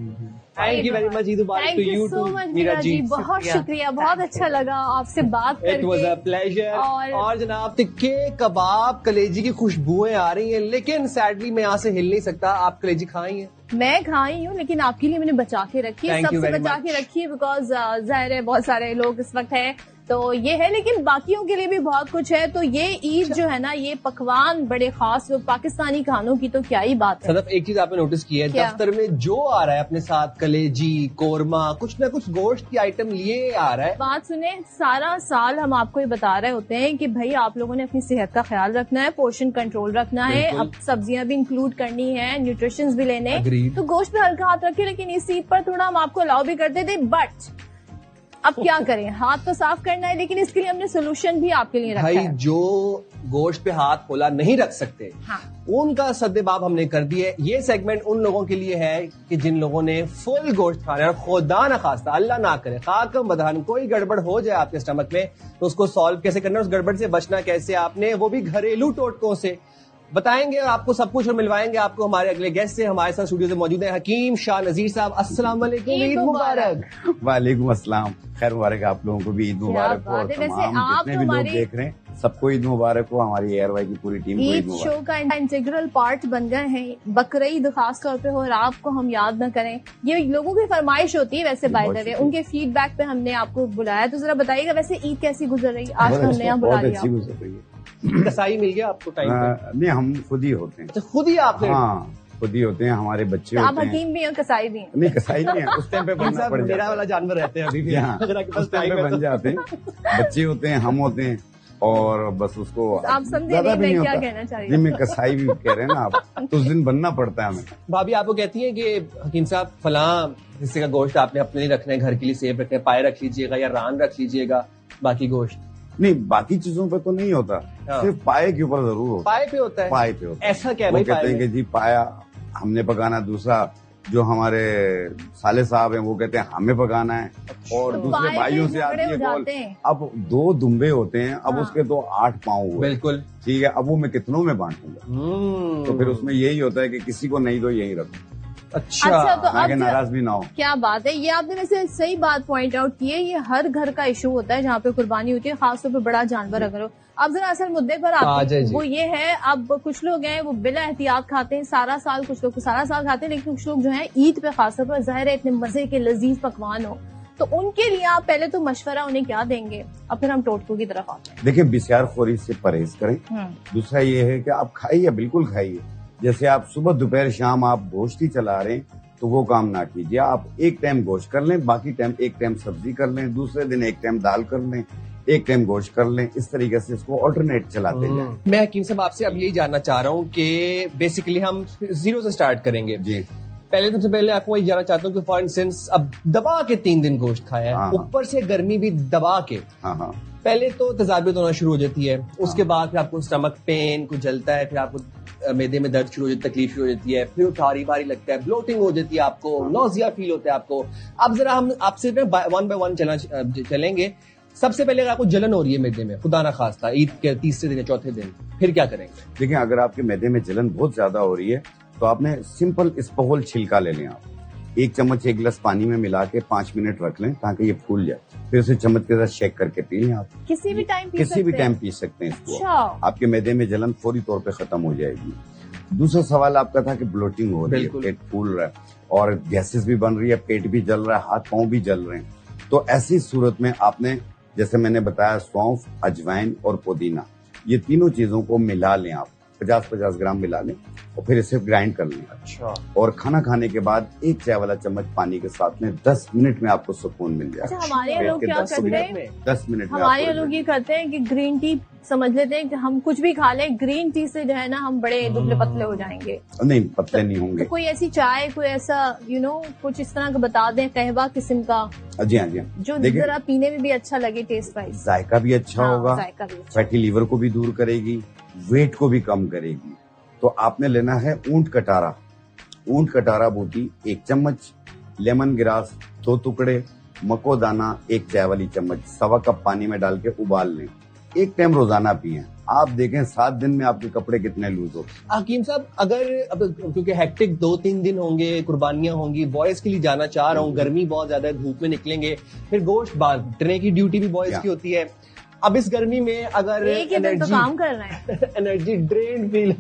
Thank you very much, Eid मुबारक thank to you you so to much Meera ji. बहुत शुक्रिया, बहुत अच्छा लगा आपसे बात इट वाज अ करके। प्लेजर। और- और जनाब, तिक्के कबाब कलेजी की खुशबुएं आ रही हैं, लेकिन सैडली मैं यहाँ से हिल नहीं सकता। आप कलेजी खाई हैं? मैं खाई हूँ, लेकिन आपके लिए मैंने बचा के रखी है, Thank you सबसे very बचा much. के रखी है, बिकॉज जाहिर है बहुत सारे लोग इस वक्त है तो ये है, लेकिन बाकियों के लिए भी बहुत कुछ है। तो ये ईद जो है ना, ये पकवान बड़े खास, जो पाकिस्तानी खानों की तो क्या ही बात है। सदफ, एक चीज आपने नोटिस की है, क्या? दफ्तर में जो आ रहा है अपने साथ कलेजी, कोरमा, कुछ ना कुछ गोश्त की आइटम लिए आ रहा है। बात सुने, सारा साल हम आपको ये बता रहे होते हैं कि भाई आप लोगों ने अपनी सेहत का ख्याल रखना है, पोषण कंट्रोल रखना है, बिल्कुल। अब सब्जियां भी इंक्लूड करनी है, न्यूट्रिशंस भी लेने, Agreed। तो गोश्त पे हल्का हाथ रखे। लेकिन इस ईद पर थोड़ा हम आपको अलाउ भी करते थे, बट अब क्या करें, हाथ तो साफ करना है, लेकिन इसके लिए हमने सोल्यूशन भी आपके लिए रखा भाई है। जो गोश्त पे हाथ खोला नहीं रख सकते, हाँ। उनका सद्देबाब हमने कर दिया है। ये सेगमेंट उन लोगों के लिए है कि जिन लोगों ने फुल गोश्त खाना है, और खुदा ना खास्ता, अल्लाह ना करे, खाकम बदहान कोई गड़बड़ हो जाए आपके स्टमक में, तो उसको सॉल्व कैसे करना है, उस गड़बड़ से बचना कैसे आपने, वो भी घरेलू टोटकों से बताएंगे और आपको सब कुछ, और मिलवाएंगे आपको हमारे अगले गेस्ट से। हमारे साथ स्टूडियो से मौजूद है हकीम शाह नजीर साहब। अस्सलाम वालेकुम, ईद मुबारक। वालेकुम अस्सलाम, खैर मुबारक आप लोगों को भी ईद मुबारक हो, और बात है। वैसे तमाम आप जितने तो भी लोग हमारी देख रहे हैं सबको ईद मुबारक हो, हमारी एयरवाई की पूरी टीम को ईद ईद मुबारक। शो का इंटीग्रल पार्ट बन गए हैं, बकरीद खास तौर पे हो और आपको हम याद न करें, ये लोगों की फरमाइश होती है। वैसे बाय द वे शुक्रिया। उनके फीडबैक पे हमने आपको बुलाया, तो जरा बताइएगा वैसे ईद कैसी गुजर रही? आज तो हमने यहाँ बुला बहुत लिया। अच्छी गुजर रही है। कसाई मिल गया आपको टाइम पे? नहीं, हम खुद ही होते हैं। अच्छा, खुद ही आपने? हाँ, खुद ही होते हैं, हमारे बच्चे तो आप होते हैं। हकीम भी हैं, कसाई भी हैं? नहीं, कसाई नहीं है, उस टाइम पे बनना साहब, पड़ मेरा जाता वाला है। जानवर रहते हैं अभी भी। हाँ, अगर आपके पास उस टाइम टाइम पे है बन तो। जाते हैं, बच्चे होते हैं, हम होते हैं, और बस उसको आप समझे ज्यादा नहीं भी मैं नहीं क्या होता। कहना चाह रही जी, हूँ? मैं कसाई भी कह रहे हैं ना आप, तो उस दिन बनना पड़ता है हमें। भाभी आपको कहती है कि हकीम साहब फलां हिस्से का गोश्त आपने अपने लिए रखना है, घर के लिए सेफ रखना है, पाए रख लीजिएगा या रान रख लीजिएगा, बाकी गोश्त नहीं, बाकी चीजों पे तो नहीं होता, हाँ। सिर्फ पाए के ऊपर जरूर होता पाए पे होता है। है। पाए पे होता है। ऐसा क्या है वो भाई कहते पाए हैं कि में? जी पाया हमने पकाना, दूसरा जो हमारे साले साहब हैं वो कहते हैं हमें पकाना है, और तो दूसरे पाए भाइयों पे से आती झगड़े है हो कॉल, जाते हैं। अब 2 दुम्बे होते हैं, अब हाँ। उसके तो 8 पाँव हुए, बिल्कुल। ठीक है, अब वो मैं कितनों में बांटूंगा? तो फिर उसमें यही होता है कि किसी को नहीं दो, यही रखो, अच्छा, अच्छा, तो ताकि अब नाराज भी ना हो। क्या बात है, ये आपने वैसे सही बात पॉइंट आउट की है। ये हर घर का इशू होता है जहाँ पे कुर्बानी होती है, खासतौर पे बड़ा जानवर अगर हो। अब जरा असल मुद्दे पर आ आते जाए हैं, जी। वो ये है, अब कुछ लोग हैं वो बिला एहतियात खाते हैं सारा साल, कुछ लोग तो सारा साल खाते हैं, लेकिन कुछ लोग जो हैं ईद पे खासतौर पर, जाहिर है इतने मजे के लजीज पकवान हो, तो उनके लिए आप पहले तो मशवरा उन्हें क्या देंगे, अब फिर हम टोटकों की तरफ आते देखिए, बिस्यारखोरी से परहेज करें। हैं। दूसरा ये है कि आप खाइए, बिल्कुल खाइए। जैसे आप सुबह दोपहर शाम आप गोश्त ही चला रहे हैं, तो वो काम ना कीजिए। आप एक टाइम गोश्त कर लें, बाकी टाइम एक टाइम सब्जी कर लें, दूसरे दिन एक टाइम दाल कर लें, एक टाइम गोश्त कर लें। इस तरीके से इसको ऑल्टरनेट चलाते जाएं। मैं हकीम साहब आपसे अब यही जानना चाह रहा हूँ कि बेसिकली हम 0 से स्टार्ट करेंगे। जी, पहले सबसे पहले आपको ये जानना चाहता हूँ कि फॉर इंस्टेंस अब दबा के 3 दिन गोश्त खाया है, हाँ। ऊपर से गर्मी भी दबा के, हाँ हाँ, पहले तो तेजाबियत होना शुरू हो जाती है, उसके बाद फिर आपको स्टमक पेन कुछ जलता है, फिर आपको मैदे में दर्द शुरू हो जाती है, तकलीफ शुरू हो जाती है, फिर भारी भारी लगता है, ब्लोटिंग हो जाती है, आपको नौजिया फील होता है आपको। अब जरा हम आपसे 1 बाय 1 चलेंगे। सबसे पहले अगर आपको जलन हो रही है मैदे में, खुदा ना खास्ता ईद के तीसरे दिन या चौथे दिन, फिर क्या करेंगे? देखिए, अगर आपके मैदे में जलन बहुत ज्यादा हो रही है, तो आपने सिंपल स्पोल छिलका ले लें। आप 1 चम्मच 1 गिलास पानी में मिला के 5 मिनट रख लें ताकि ये फूल जाए, फिर उसे चम्मच के साथ शेक करके पी लें। आप किसी भी टाइम पी किसी भी सकते हैं? टाइम पी सकते हैं इसको। अच्छा, आपके मैदे में जलन फौरी तौर पे खत्म हो जाएगी। दूसरा सवाल आपका था कि ब्लोटिंग हो रही है, बिल्कुल। पेट फूल रहा है और गैसेस भी बन रही है, पेट भी जल रहा है, हाथ पांव भी जल रहे हैं, तो ऐसी सूरत में आपने, जैसे मैंने बताया, सौंफ, अजवाइन और पुदीना, ये तीनों चीजों को मिला लें। आप 50-50 ग्राम मिला लें और फिर इसे ग्राइंड कर लें। अच्छा, और खाना खाने के बाद 1 चाय वाला चम्मच पानी के साथ में 10 मिनट में आपको सुकून मिल अच्छा, जाएगा। हमारे यहाँ लोग पेट के क्या 10 करते मिनट हैं, में 10 मिनट में हमारे आपको यहाँ लोग ये करते हैं कि ग्रीन टी समझ लेते हैं कि हम कुछ भी खा लें, ग्रीन टी से जो है ना हम बड़े दुबले पतले हो जाएंगे। नहीं, पतले नहीं तो होंगे। कोई ऐसी चाय, कोई ऐसा कुछ इस तरह का बता दें, कहवा किस्म का, जी हाँ, जी हाँ। जो देखिए, जरा पीने में भी अच्छा लगे, टेस्ट वाइज। जायका भी अच्छा होगा, जायका भी अच्छा। फैटी लीवर को भी दूर करेगी, वेट को भी कम करेगी। तो आपने लेना है ऊंट कटारा। ऊंट कटारा बूटी 1 चम्मच, लेमन ग्रास 2 टुकड़े, मको दाना 1 चाय वाली चम्मच, 1.25 कप पानी में डाल के उबाल लें। 1 टाइम रोजाना पिए। आप देखें 7 दिन में आपके कपड़े कितने लूज हो। हकीम साहब, अगर अब क्योंकि हेक्टिक 2-3 दिन होंगे, कुर्बानियां होंगी, बॉयज के लिए जाना चाह रहा हूँ, गर्मी बहुत ज्यादा है, धूप में निकलेंगे, फिर गोश्त बांटने की ड्यूटी भी बॉयज की होती है, अब इस गर्मी में अगर एक ही दिन तो काम कर रहे हैं। एनर्जी ड्रेन फील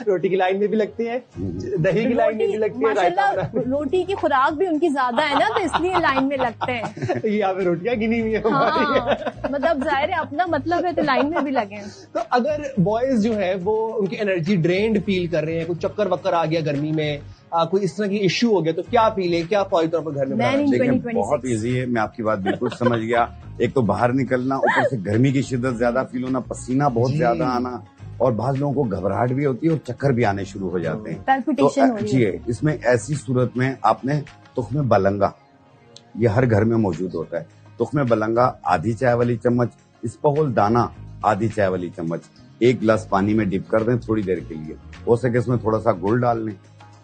रोटी की लाइन में भी लगती है, दही की लाइन में भी लगती है, रायता माशाल्लाह रोटी की खुराक भी उनकी ज्यादा है ना, तो इसलिए लाइन में लगते हैं। ये यहाँ पे रोटियां गिनी हुई है हमारी। हाँ, मतलब जाहिर है अपना मतलब है तो लाइन में भी लगे हैं। तो अगर बॉयज जो है वो उनकी एनर्जी ड्रेन्ड फील कर रहे हैं, कुछ चक्कर वक्कर आ गया गर्मी में, कोई इस तरह की इश्यू हो गया, तो क्या फील है, क्या फौरी तौर पर घर में बनाना? देखिए 2026 बहुत इजी है, मैं आपकी बात बिल्कुल समझ गया। एक तो बाहर निकलना, ऊपर से गर्मी की शिद्दत ज्यादा फील होना, पसीना बहुत जी। ज्यादा आना, और बाद लोगों को घबराहट भी होती है और चक्कर भी आने शुरू हो जाते हैं। पैल्पिटेशन हो रही जी है। है, इसमें ऐसी सूरत में आपने तुख्मे बलंगा, ये हर घर में मौजूद होता है। तुख्मे बलंगा आधी चाय वाली चम्मच, इस्पगोल दाना आधी चाय वाली चम्मच, 1 गिलास पानी में डिप कर दें थोड़ी देर के लिए। हो सके इसमें थोड़ा सा गुड़ डाल लें,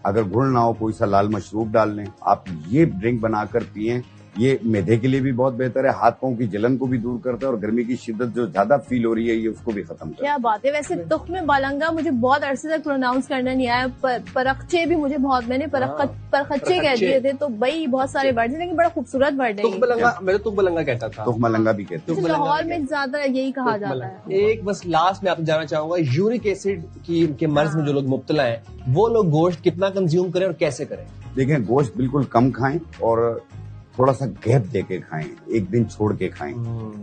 अगर गुड़ ना हो कोई सा लाल मशरूब डाल लें। आप ये ड्रिंक बनाकर पिएं, ये मैदे के लिए भी बहुत बेहतर है, हाथ पांव की जलन को भी दूर करता है और गर्मी की शिद्दत जो ज्यादा फील हो रही है ये उसको भी खत्म करता क्या बात है। वैसे तुख्मे बालंगा मुझे बहुत अरसे तक प्रोनाउंस करना नहीं आया। परखचे भी मुझे बहुत, मैंने परखचे कह दिए थे, तो भाई बहुत सारे वर्ड हैं, लेकिन बड़ा खूबसूरत वर्ड है ये। तुकबलंगा, मैं तो तुकबलंगा कहता था। तुख्मलंगा भी कहते हैं। तुकबलंगा लाहौर भी में ज्यादा यही कहा जाता है। एक बस लास्ट में आपको जानना चाहूंगा, यूरिक एसिड की के मर्ज में जो लोग मुब्तला हैं, वो लोग गोश्त कितना कंज्यूम करें और कैसे करें? देखें गोश्त बिल्कुल कम खाएं और थोड़ा सा गैप देके खाएं, एक दिन छोड़ के खाएं।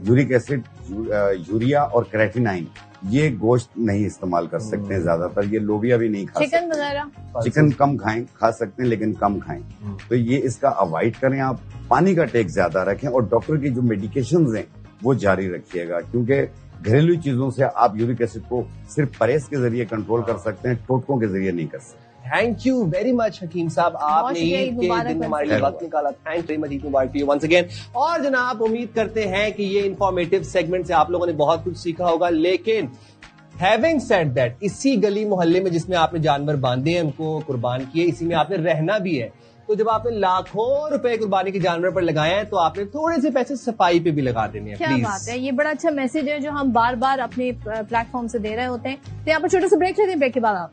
यूरिक एसिड, यूरिया और क्रेटिनाइन ये गोश्त नहीं इस्तेमाल कर सकते हैं ज्यादातर, ये लोबिया भी नहीं खा चिकन सकते। वगैरह चिकन कम खाएं, खा सकते हैं लेकिन कम खाएं। तो ये इसका अवॉइड करें आप। पानी का टेक ज्यादा रखें और डॉक्टर की जो मेडिकेशंस हैं वो जारी रखिएगा, क्योंकि घरेलू चीजों से आप यूरिक एसिड को सिर्फ परहेज के जरिए कंट्रोल कर सकते हैं, टोटकों के जरिए नहीं कर सकते। थैंक यू वेरी मच हकीम साहब, आपने शुक्रिया, ईद ईद के मुबारक दिन हो। हमारे लिए वक्त निकाला। थैंक वेरी मच, ईद मुबारक टू यू वंस अगेन। और जनाब उम्मीद करते हैं कि ये इंफॉर्मेटिव सेगमेंट से आप लोगों ने बहुत कुछ सीखा होगा, लेकिन हैविंग सेड दैट, इसी गली मोहल्ले में जिसमें आपने जानवर बांधे हैं, उनको कुर्बान किए, इसी में आपने रहना भी है। तो जब आपने लाखों रुपए कुर्बानी के जानवर पर लगाए हैं, तो आपने थोड़े से पैसे सफाई पे भी लगा देने हैं। क्या प्लीज। बात है, ये बड़ा अच्छा मैसेज है जो हम बार बार अपने प्लेटफॉर्म से दे रहे होते हैं। तो यहाँ पर छोटे से ब्रेक लेते हैं, ब्रेक के बाद आप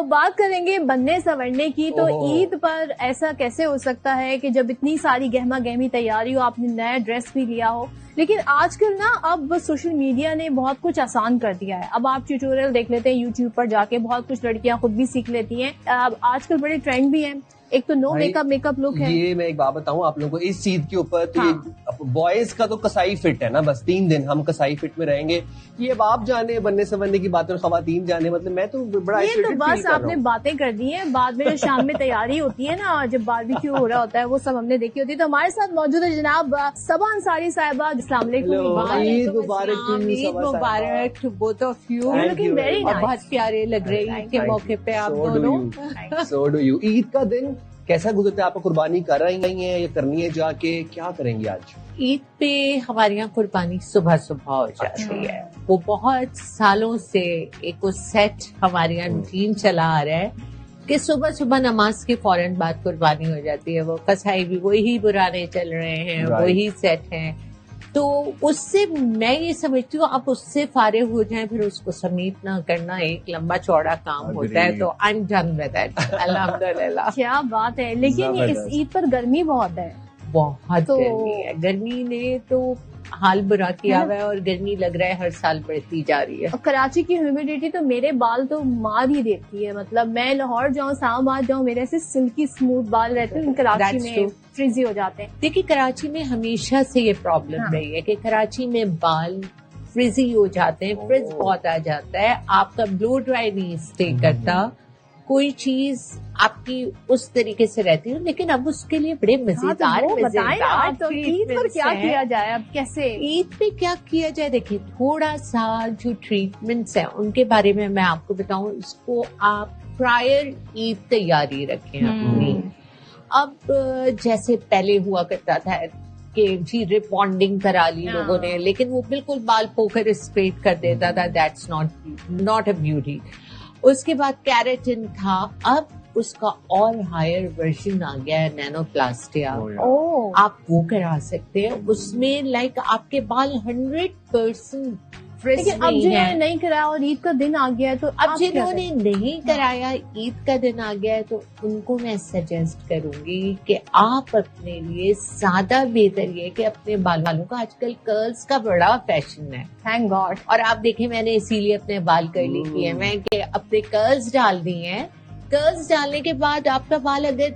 बात करेंगे बनने संवरने की। तो ईद पर ऐसा कैसे हो सकता है कि जब इतनी सारी गहमा गहमी तैयारी हो, आपने नया ड्रेस भी लिया हो, लेकिन आजकल ना अब सोशल मीडिया ने बहुत कुछ आसान कर दिया है। अब आप ट्यूटोरियल देख लेते हैं यूट्यूब पर जाके, बहुत कुछ लड़कियां खुद भी सीख लेती हैं। अब आजकल बड़े ट्रेंड भी हैं, एक तो नो मेकअप लुक है। ये मैं एक बात बताऊं आप लोगों को इस चीज के ऊपर, तो हाँ। ये बॉयज का तो कसाई फिट है ना, बस 3 दिन हम कसाई फिट में रहेंगे। ये अब आप जाने बनने संबंधने की बात और खवातीन जाने, मतलब मैं तो बड़ा ये तो isolated बस feel कर रहा आपने हूं। बातें कर दी हैं। बाद में जो शाम में तैयारी होती है ना, जब बारबेक्यू हो रहा होता है, वो सब हमने देखी होती है। तो हमारे साथ मौजूद है जनाब सबा अंसारी साहबा। अस्सलाम वालेकुम। Hello, Eid Mubarak to you, Eid Saba साहबा। मुबारक to both of you. Thank looking you very very और nice. बहुत प्यारे लग रहे हैं ईद के Thank मौके पे आप So do दोनों। you. So do you. Eid का दिन कैसा गुजरता है? आपको कुर्बानी कर रही हैं या करनी है जाके, क्या करेंगे आज? ईद पे हमारे यहाँ कुर्बानी सुबह सुबह हो जाती है। वो बहुत सालों से एक वो सेट हमारे यहाँ रूटीन चला आ रहा है कि सुबह सुबह नमाज के फौरन बाद कुर्बानी हो जाती है। वो कसाई भी वही पुराने चल रहे हैं, Right. वही सेट हैं। तो उससे मैं ये समझती हूँ आप उससे फारिग हो जाएं, फिर उसको समेटना करना एक लंबा चौड़ा काम होता है। तो I am done with it, अल्हम्दुलिल्लाह। क्या बात है। लेकिन ये इस ईद पर गर्मी बहुत है। बहुत तो- गर्मी है, गर्मी ने तो हाल बुरा किया हुआ है और गर्मी लग रहा है हर साल बढ़ती जा रही है। और कराची की ह्यूमिडिटी तो मेरे बाल तो मार ही देती है। मतलब मैं लाहौर जाऊँ, इस्लामाबाद जाऊँ, मेरे ऐसे सिल्की स्मूथ बाल रहते हैं, कराची That's में true. फ्रिजी हो जाते हैं। देखिए कराची में हमेशा से ये प्रॉब्लम हाँ। रही है कि कराची में बाल फ्रिजी हो जाते हैं, फ्रिज बहुत आ जाता है, आपका ब्लो ड्राई नहीं स्टे करता, कोई चीज आपकी उस तरीके से रहती है। लेकिन अब उसके लिए बड़े मजेदार हाँ, तो वो बताएं ना आप, तो ईद पर treatments क्या हैं। किया जाए, अब कैसे? ईद पे क्या किया जाए? देखिए थोड़ा सा जो ट्रीटमेंट्स हैं उनके बारे में मैं आपको बताऊं, इसको आप प्रायर ईद तैयारी रखें अपनी। अब जैसे पहले हुआ करता था कि जी रिबॉन्डिंग करा ली हाँ। लोगों ने, लेकिन वो बिल्कुल बाल पोकर स्ट्रेट कर देता था। That's not a beauty. उसके बाद कैरेटिन था, अब उसका और हायर वर्जन आ गया है नैनोप्लास्टिया। ओह, आप वो करा सकते हैं। उसमें लाइक आपके बाल 100% फ्रिज लेकिन अब नहीं जिन्होंने है। नहीं कराया और ईद का दिन आ गया है तो अब आप क्या जिन्होंने नहीं कराया, ईद का दिन आ गया है, तो उनको मैं सजेस्ट करूंगी कि आप अपने लिए ज्यादा बेहतर ये कि अपने बालों का, आजकल कर्ल्स का बड़ा फैशन है, थैंक गॉड। और आप देखें मैंने इसीलिए अपने बाल कर्ली किए हैं, मैं कि अपने कर्ल्स डाल दिए हैं। कर्ल्स डालने के बाद आपका बाल अगर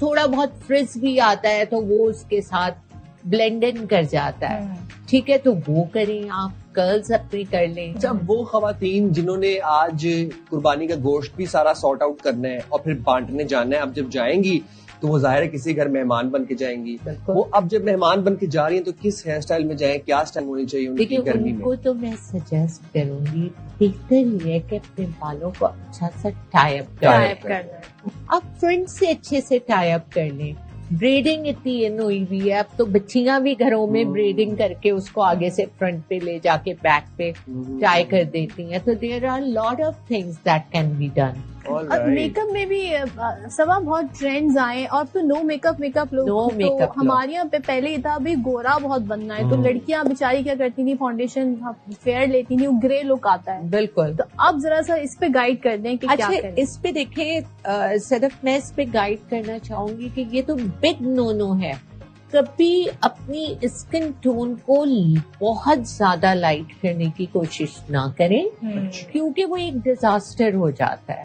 थोड़ा बहुत फ्रिज भी आता है तो वो उसके साथ ब्लेंड इन कर जाता है, ठीक है, तो वो करें आप, कर्ल्स अपनी कर लें। जब वो खवातीन जिन्होंने आज कुर्बानी का गोश्त भी सारा सॉर्ट आउट करना है और फिर बांटने जाना है, अब जब जाएंगी तो वो जाहिर है किसी घर मेहमान बन के जाएंगी। वो अब जब मेहमान बन के जा रही हैं तो किस हेयर स्टाइल में जाएं, क्या स्टाइल होनी चाहिए उनकी देखिए गर्मी में? उनको तो मैं सजेस्ट करूंगी, बेहतर ये है कि अपने बालों को अच्छा सा टाई अप Tie-up करें। आप फ्रंट से अच्छे से टाई अप कर लें। ब्रेडिंग इतनी इन हुई हुई है, अब तो बच्चियां भी घरों में ब्रेडिंग करके उसको आगे से फ्रंट पे ले जाके बैक पे टाई कर देती हैं, तो there are lot of things that can be done. और मेकअप में भी सवा बहुत ट्रेंड्स आए और अब तो नो मेकअप लोग No तो makeup look। हमारे यहाँ पे पहले था अभी गोरा बहुत बनना है तो लड़कियां बेचारी क्या करती थी, फाउंडेशन फेयर लेती थी, वो ग्रे लुक आता है। बिल्कुल। तो अब जरा सा इस पे गाइड कर दें कि क्या अच्छा, करें। इस पे देखें सदफ, मैं इस पे गाइड करना चाहूंगी कि ये तो बिग नो है, कभी अपनी स्किन टोन को बहुत ज्यादा लाइट करने की कोशिश ना करें, क्योंकि वो एक डिजास्टर हो जाता है।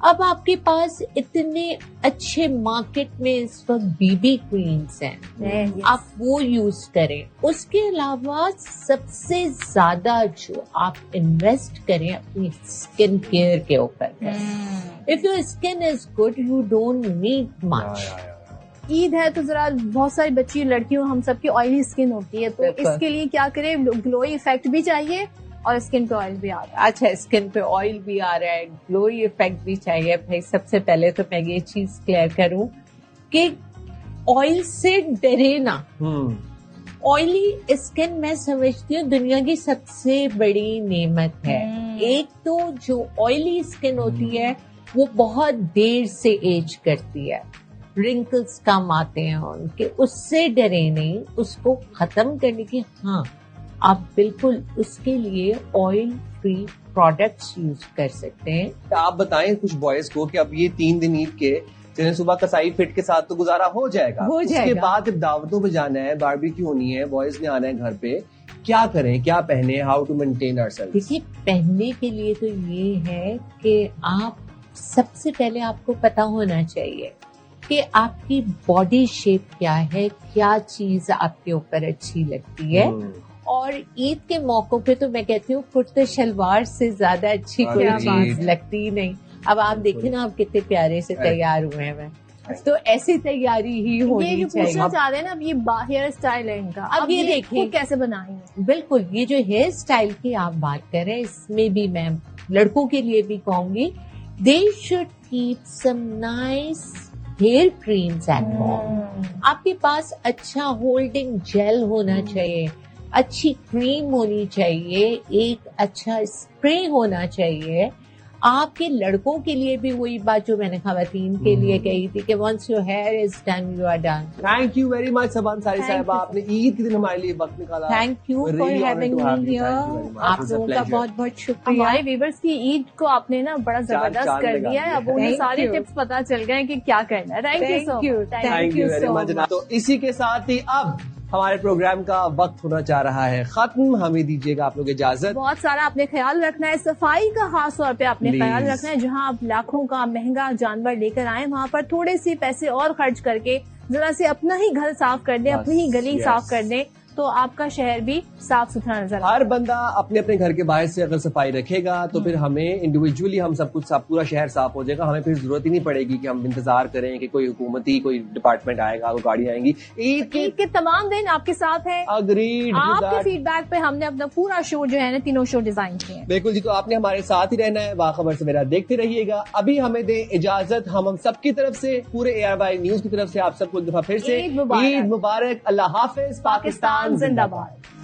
अब आपके पास इतने अच्छे मार्केट में इस वक्त बीबी क्रीम्स हैं, आप वो यूज करें। उसके अलावा सबसे ज्यादा जो आप इन्वेस्ट करें अपनी स्किन केयर के ऊपर। If your skin is good you don't need much. Eid है तो जरा बहुत सारी बच्ची लड़कियों हम सबकी ऑयली स्किन होती है, तो बिल्कुल। इसके लिए क्या करें, ग्लोई इफेक्ट भी चाहिए और स्किन पे ऑयल भी आ रहा है। अच्छा, स्किन पे ऑयल भी आ रहा है, ग्लोई इफेक्ट भी चाहिए। भाई सबसे पहले तो मैं ये चीज क्लियर करूं कि ऑयल से डरे ना। ऑयली स्किन मैं समझती हूँ दुनिया की सबसे बड़ी नेमत है। एक तो जो ऑयली स्किन होती है वो बहुत देर से एज करती है, रिंकल्स कम आते हैं उनके, उससे डरे नहीं, उसको खत्म करने की, हाँ आप बिल्कुल उसके लिए ऑयल फ्री प्रोडक्ट्स यूज कर सकते हैं। आप बताएं कुछ बॉयज को कि अब ये 3 दिन ईद के जिन्हें सुबह कसाई फिट के साथ तो गुजारा हो जाएगा, उसके बाद जब दावतों पे जाना है, बारबेक्यू होनी है, बॉयज ने आना है घर पे, क्या करें, क्या पहने, हाउ टू मेंटेन आवरसेल्व्स? देखिए, पहनने के लिए तो ये है कि आप सबसे पहले आपको पता होना चाहिए कि आपकी बॉडी शेप क्या है, क्या चीज आपके ऊपर अच्छी लगती है। और ईद के मौकों पे तो मैं कहती हूँ कुर्ते शलवार से ज्यादा अच्छी कोई चीज लगती ही नहीं। अब आप देखिए ना, आप कितने प्यारे से तैयार हुए हैं, तो ऐसी तैयारी ही होनी ये जो चाहिए। पूछना चाह रहे हैं ना, अब ये हेयर स्टाइल है इनका, अब ये देखिए खुद कैसे बनाएंगे। बिल्कुल, ये जो हेयर स्टाइल की आप बात कर रहे हैं, इसमें भी मैं लड़कों के लिए भी कहूंगी, they should keep some nice hair creams at home. आपके पास अच्छा होल्डिंग जेल होना चाहिए, अच्छी क्रीम होनी चाहिए, एक अच्छा स्प्रे होना चाहिए। आपके लड़कों के लिए भी वही बात जो मैंने खवातीन के लिए कही थी कि once your hair is done you are done. Thank you very much Shaban Sari साहिबा, आपने ईद के दिन हमारे लिए वक्त निकाला। Thank you for having me here. आप लोगों का बहुत बहुत शुक्रिया। हमारे व्यूअर्स की ईद को आपने ना बड़ा जबरदस्त कर दिया है, अब उन्हें सारे टिप्स पता चल गए कि क्या करना है। Thank you thank you very much. तो इसी के साथ ही अब हमारे प्रोग्राम का वक्त होना चाह रहा है खत्म, हमें दीजिएगा आप लोग इजाजत। बहुत सारा आपने ख्याल रखना है, सफाई का खास तौर पे आपने ख्याल रखना है। जहां आप लाखों का महंगा जानवर लेकर आए, वहां पर थोड़े से पैसे और खर्च करके जरा से अपना ही घर साफ कर दें, अपनी ही गली साफ कर दें, तो आपका शहर भी साफ सुथरा नजर आए। हर बंदा अपने अपने घर के बाहर से अगर सफाई रखेगा तो फिर हमें इंडिविजुअली हम सब कुछ पूरा शहर साफ हो जाएगा। हमें फिर जरूरत ही नहीं पड़ेगी कि हम इंतजार करें कि कोई हुकूमती कोई डिपार्टमेंट आएगा, कोई गाड़ी आएंगी। ईद के तमाम दिन आपके साथ है। अग्रीड। आपके फीडबैक पे हमने अपना पूरा शो जो है ना, 3 शो डिजाइन किए हैं। बिल्कुल जी, तो आपने हमारे साथ ही रहना है, बाखबर से मेरा देखते रहिएगा। अभी हमें दे इजाजत, हम सबकी तरफ से, पूरे ARY न्यूज की तरफ से आप सबको एक दफा फिर से ईद मुबारक। ईद मुबारक, अल्लाह हाफिज, पाकिस्तान जिंदाबाद।